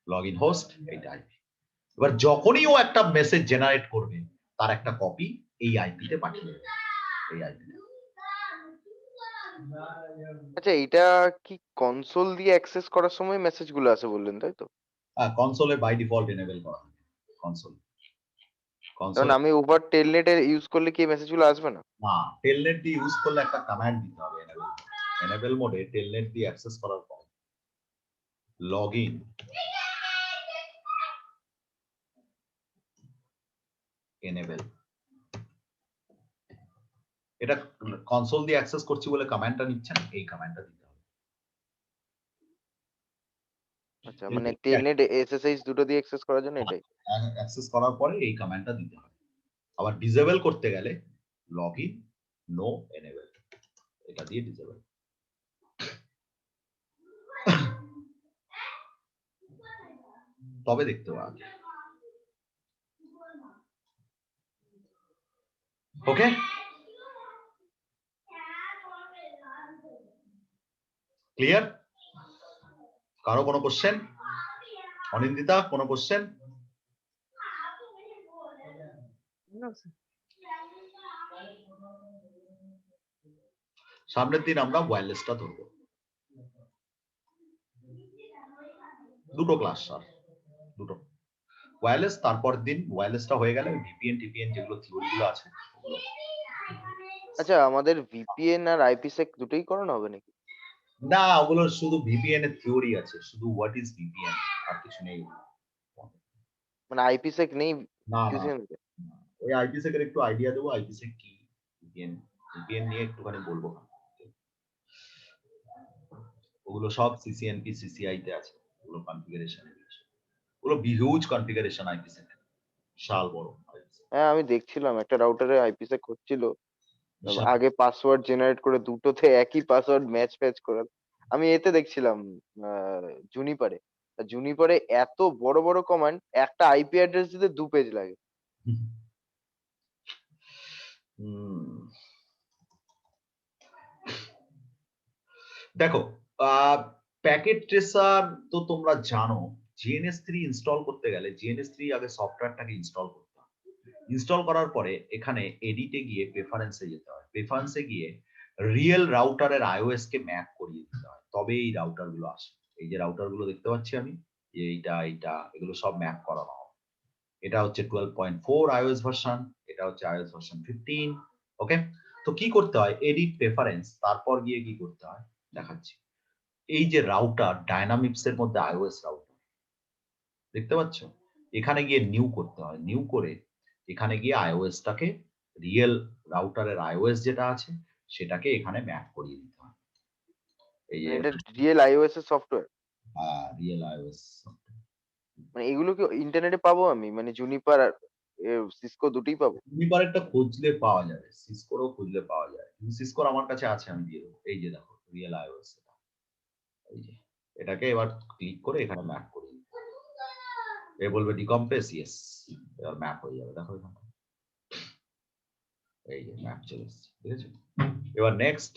login host, এইটা আইপি। এবার যখনই ও একটা মেসেজ জেনারেট করবে তার একটা কপি এই আইপিতে পাঠিয়ে দেবে, এই আইপিতে। আচ্ছা, এটা কি কনসোল দিয়ে অ্যাক্সেস করার সময় মেসেজ গুলো আসে বললেন, তাই তো? কনসোলে বাই ডিফল্ট এনেবল করা থাকে, কনসোল, কারণ কনসোলে। আমি ওভার টেলনেট এর ইউজ করলে কি মেসেজ গুলো আসবে না? না, টেলনেট দিয়ে ইউজ করলে একটা কমান্ড দিতে হবে এনেবল, এনেবল মোডে টেলনেট দিয়ে অ্যাক্সেস করার পর লগইন enable, এটা কনসোল দিয়ে অ্যাক্সেস করছি বলে কমান্ডটা নিচ্ছেন, এই কমান্ডটা দিতে হবে। আচ্ছা, মানে টেলনেট এসএসএইচ দুটো দিয়ে অ্যাক্সেস করার জন্য এটাই। অ্যাক্সেস করার পরে এই কমান্ডটা দিতে হবে। আবার ডিসেবল করতে গেলে লগইন নো এনেবল এটা দিয়ে ডিসেবল। তবে দেখতে পাওয়া যায়। ওকে, ক্লিয়ার? কারো কোনো কোশ্চেন? অনিন্দিতা কোনো কোশ্চেন? No, sir. সামনের দিন আমরা ওয়্যারলেসটা ধরবো, দুটো ক্লাস স্যার, দুটো ওয়্যারলেস। তারপর দিন ওয়্যারলেসটা হয়ে গেলে ভিপিএন টিপিএন যেগুলো থিওরিগুলো আছে ওগুলো। আচ্ছা, আমাদের ভিপিএন আর আইপিসেক দুটোই করানো হবে নাকি? না, ওগুলো শুধু ভিপিএন এর থিওরি আছে, শুধু হোয়াট ইজ ভিপিএন আর কিছু নেই। মানে আইপিসেক নেই না না, QCM-তে? ওই আইপিসেক এর একটু আইডিয়া দেবো, আইপিসেক কি, ভিপিএন ভিপিএন নিয়ে একটুখানি বলবো। ওগুলো সব সিসিএনপি সিসিআই তে আছে, ওগুলো কনফিগারেশন এর বিষয়, ওগুলো হিউজ কনফিগারেশন আইপিসেক এর, বিশাল বড় IPsec। হ্যাঁ, আমি দেখছিলাম একটা রাউটারে আইপিসেক হচ্ছিল, বিশাল। আগে পাসওয়ার্ড জেনারেট করে দুটোতে একই পাসওয়ার্ড ম্যাচ করে। আমি এতে দেখছিলাম জুনিপারে। জুনিপারে এত বড় বড় কমান্ড, একটা আইপি অ্যাড্রেস দিতে 2 পেজ লাগে। দেখো, প্যাকেট ট্রেসার তো তোমরা জানো, GNS3 ইনস্টল করতে গেলে GNS3 আগে সফটওয়্যারটাকে ইনস্টল করতে হয়। ইনস্টল করার পরে এখানে এডিটে গিয়ে প্রেফারেন্সে যেতে হয়, প্রেফারেন্সে গিয়ে রিয়েল রাউটারের আইওএস কে ম্যাপ করিয়ে দিতে হয়, তবে এই রাউটার গুলো আসে। এই যে রাউটার গুলো দেখতে পাচ্ছি আমি, এইটা এগুলো সব ম্যাপ করানো হবে। এটা হচ্ছে 12.4 iOS ভার্সন, এটা হচ্ছে iOS ভার্সন 15। ওকে, তো কি করতে হয়, এডিট প্রেফারেন্স, তারপর গিয়ে কি করতে হয় দেখাচ্ছি। এই যে রাউটার ডায়নামিক্স এর মধ্যে iOS রাউটার দেখতে পাচ্ছ, এখানে গিয়ে নিউ করতে হয়, নিউ করে এখানে গিয়ে iOS টাকে, রিয়েল রাউটারের iOS যেটা আছে সেটাকে এখানে ম্যাপ করিয়ে দিতে হয়। এই যে মানে এটা রিয়েল আইওএস এর সফটওয়্যার। Real iOS। মানে এগুলো কি ইন্টারনেটে পাবো আমি? মানে জুনিপার আর সিসকো দুটোই পাবো? জুনিপারেরটা খুঁজলে পাওয়া যাবে, সিসকোরও খুঁজলে পাওয়া যায়, কিন্তু সিসকোর আমার কাছে আছে, আমি দিয়ে দেবো। এই যে দেখো রিয়েল iOS, এই যে এটাকে এবার ক্লিক করে এখানে ম্যাপ করি, এ বলবে ডিকম্প্রেস, ইয়েস, এবার ম্যাপ হয়ে যাবে। দেখো এখানে এই যে ম্যাপ চলে এসেছে, ঠিক আছে। এবার নেক্সট,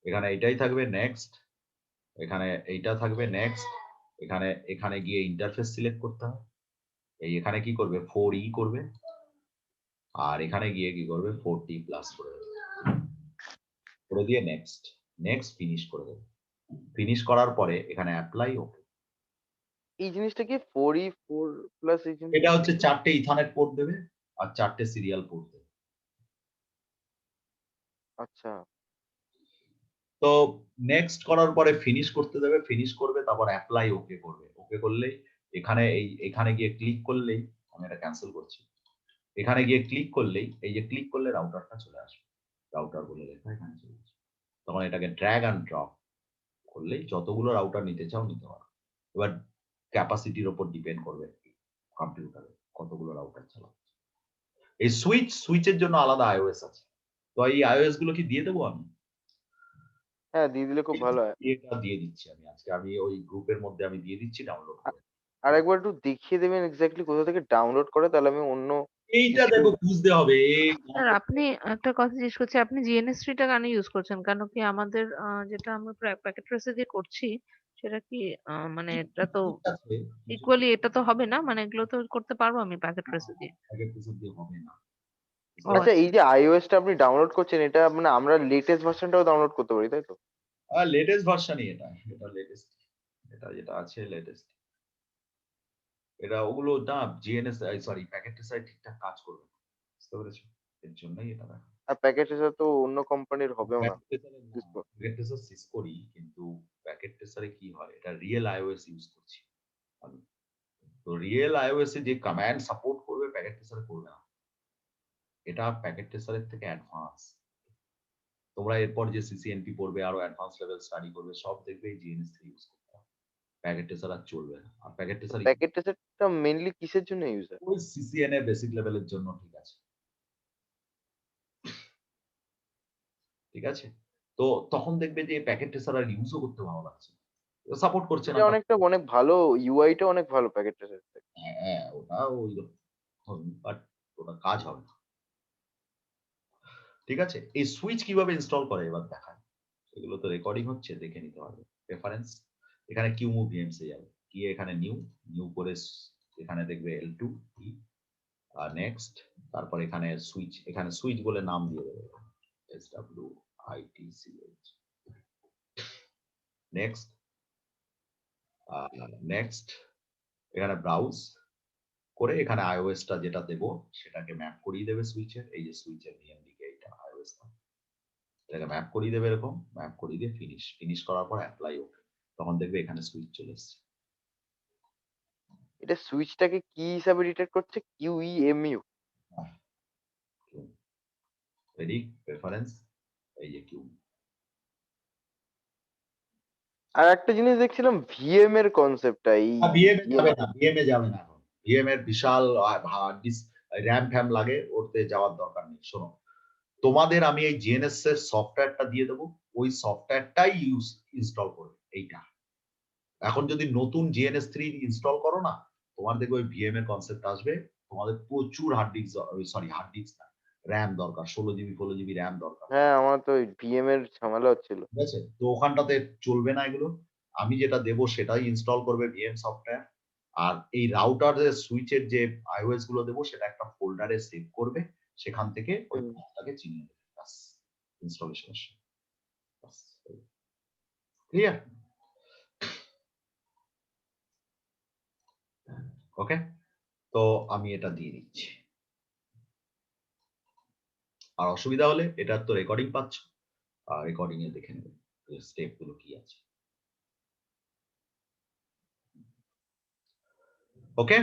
এখানে এটাই থাকবে নেক্সট, এখানে এইটা থাকবে নেক্সট, এখানে গিয়ে ইন্টারফেস সিলেক্ট করতে হবে। এই এখানে কি করবে 4E করবে, আর এখানে গিয়ে কি করবে 4T প্লাস করে দেবে, করে দিয়ে নেক্সট, নেক্সট ফিনিশ করে দেবে। ফিনিশ করার পরে এখানে অ্যাপ্লাই, ওকে। এই জিনিসটা কি 4E4 প্লাস এই জিনিস? এটা হচ্ছে 4টে ইথারনেট পোর্ট দেবে আর 4টে সিরিয়াল পোর্ট দেবে। আচ্ছা, তো নেক্সট করার পরে ফিনিশ করতে দেবে, ফিনিশ করবে, তারপর অ্যাপ্লাই ওকে করবে। ওকে করলেই এখানে গিয়ে ক্লিক করলেই, আমি এটা ক্যান্সেল করছি, এখানে গিয়ে ক্লিক করলেই, এই যে ক্লিক করলে রাউটারটা চলে আসবে, রাউটার বলে লেখা এখানে চলে আসবে। তখন এটাকে ড্র্যাগ অ্যান্ড ড্রপ করলেই যতগুলো রাউটার নিতে চাও নিতে পারো। এবার ক্যাপাসিটির উপর ডিপেন্ড করবে কম্পিউটারে কতগুলো রাউটার চালাবে। এই সুইচের জন্য আলাদা আইওএস আছে, তো এই আইওএস গুলো কি দিয়ে দেবো আমি? হ্যাঁ, দিয়ে দিলে খুব ভালো হয়। এটা দিয়ে দিচ্ছি আমি আজকে, আমি ওই গ্রুপের মধ্যে আমি দিয়ে দিচ্ছি, ডাউনলোড করে। আর একবার একটু দেখিয়ে দেবেন এক্স্যাক্টলি কোথা থেকে ডাউনলোড করে, তাহলে আমি অন্য এইটা কিছু। দেখো বুঝতে হবে। স্যার আপনি একটা কথা জিজ্ঞেস করছি, আপনি GNS3 টা কেন ইউজ করছেন? কেন কি আমাদের যেটা আমরা প্যাকেট ট্রেসে দিয়ে করছি সেটা কি মানে এটা তো ঠিক আছে, ইকুয়ালি এটা তো হবে না, মানে এগুলো তো করতে পারবো আমি প্যাকেট ট্রেসে দিয়ে। আগে কিছু দিয়ে হবে না। ও আচ্ছা, এই যে iOS টা আপনি ডাউনলোড করছেন, এটা মানে আমরা লেটেস্ট ভার্সনটাও ডাউনলোড করতে পারি, তাই তো? লেটেস্ট ভার্সনই এটা লেটেস্ট, এটা যেটা আছে লেটেস্ট। এটা ওগুলো না জিএনএস, সরি প্যাকেট ট্রেসার ঠিকঠাক কাজ করবে না, বুঝতে পেরেছো? এর জন্যই এটা দেখা। আর প্যাকেজ তো অন্য কোম্পানির হবেও না। প্যাকেট ট্রেসারে না, প্যাকেট ট্রেসার সিসকোরই, কিন্তু প্যাকেট ট্রেসারে কি হয়, এটা রিয়েল আইওএস ইউজ করছি আমি। তো রিয়েল আইওএস এ যে কমান্ড সাপোর্ট করবে প্যাকেট ট্রেসারে করবে না, এটা প্যাকেট ট্রেসারের থেকে অ্যাডভান্স। তোমরা এরপর যে সিসিএনপি পড়বে আরো অ্যাডভান্স লেভেল স্টাডি করবে সব দেখবে জিএনএস3 ইউজ করতে হবে। প্যাকেট ট্রেসার আর চলবে না। আর প্যাকেট ট্রেসার প্যাকেট টেস্টারটা মেইনলি কিসের জন্য ইউজ হয়? ওই সিসিএন এর বেসিক লেভেলের জন্য ঠিক আছে। ঠিক আছে? তো তখন দেখবে যে প্যাকেট ট্রেসার আর ইউজও করতে ভালো লাগছে। সাপোর্ট করছে না। এটা অনেক ভালো, ইউআইটা অনেক ভালো প্যাকেট টেস্টার থেকে। হ্যাঁ, ওটা ওই বাট ওটা কাজ হবে না। ঠিক আছে? এই সুইচ কিভাবে ইনস্টল করে এবার দেখায়। এগুলো তো রেকর্ডিং হচ্ছে দেখে নিতে হবে। রেফারেন্স এখানে কিউমুভ ভিএমস এ যাবে। গিয়ে এখানে নিউ করে এখানে দেখবে L2 E আর নেক্সট তারপর এখানে সুইচ বলে নাম দিয়ে দেবে। SWITCH নেক্সট নেক্সট এখানে ব্রাউজ করে এখানে iOS টা যেটা দেব সেটাকে ম্যাপ করিয়ে দেবে সুইচের এই যে সুইচের ভিএমডি কে এটা iOS টা এটাকে ম্যাপ করিয়ে দেবে এরকম ম্যাপ করিয়ে দিয়ে ফিনিশ করার পর অ্যাপ্লাই ওকে তখন দেখবে এখানে সুইচ চলে এসেছে। এটা সুইচটাকে কি হিসাবে ডিটেক্ট করছে? QEMU। রেডি রেফারেন্স এই যে কিউ। আর একটা জিনিস দেখছিলাম ভিএম এর কনসেপ্টটা এই ভিএম এ যাবে না ভিএম এ যাবে না এখন ভিএম এর বিশাল র্যাম ফ্যাম লাগে ওতে যাওয়ার দরকার নেই। শোনো তোমাদের আমি এই জিএনএস এর সফটওয়্যারটা দিয়ে দেবো ওই সফটওয়্যারটাই ইনস্টল করবে এইটা। এখন যদি নতুন জিএনএস3 ইনস্টল করো না তোমার দেখবে ওই ভিএম এর কনসেপ্ট আসবে তোমাদের প্রচুর হার্ড ডিস্ক না র্যাম দরকার 16 জিবি 16 জিবি র্যাম দরকার। হ্যাঁ, আমার তো ভিএম এর ঝামেলা হচ্ছিল। ঠিক আছে তো ওখানটাতে চলবে না এগুলো আমি যেটা দেবো সেটাই ইনস্টল করবে ভিএম সফটওয়্যার। আর এই রাউটারের সুইচের যে আইওএস গুলো দেবো সেটা একটা ফোল্ডারে সেভ করবে সেখান থেকে ওই ফোনটাকে চিনিয়ে দেবে ব্যাস ইনস্টলেশন ক্লিয়ার। ওকে তো আমি এটা দিয়ে দিচ্ছি আর অসুবিধা হলে এটার তো রেকর্ডিং পাচ্ছ আর রেকর্ডিং এ দেখে নেবে স্টেপ গুলো কি আছে। ওকে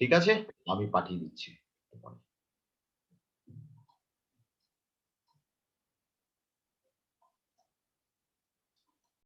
ঠিক আছে আমি পাঠিয়ে দিচ্ছি।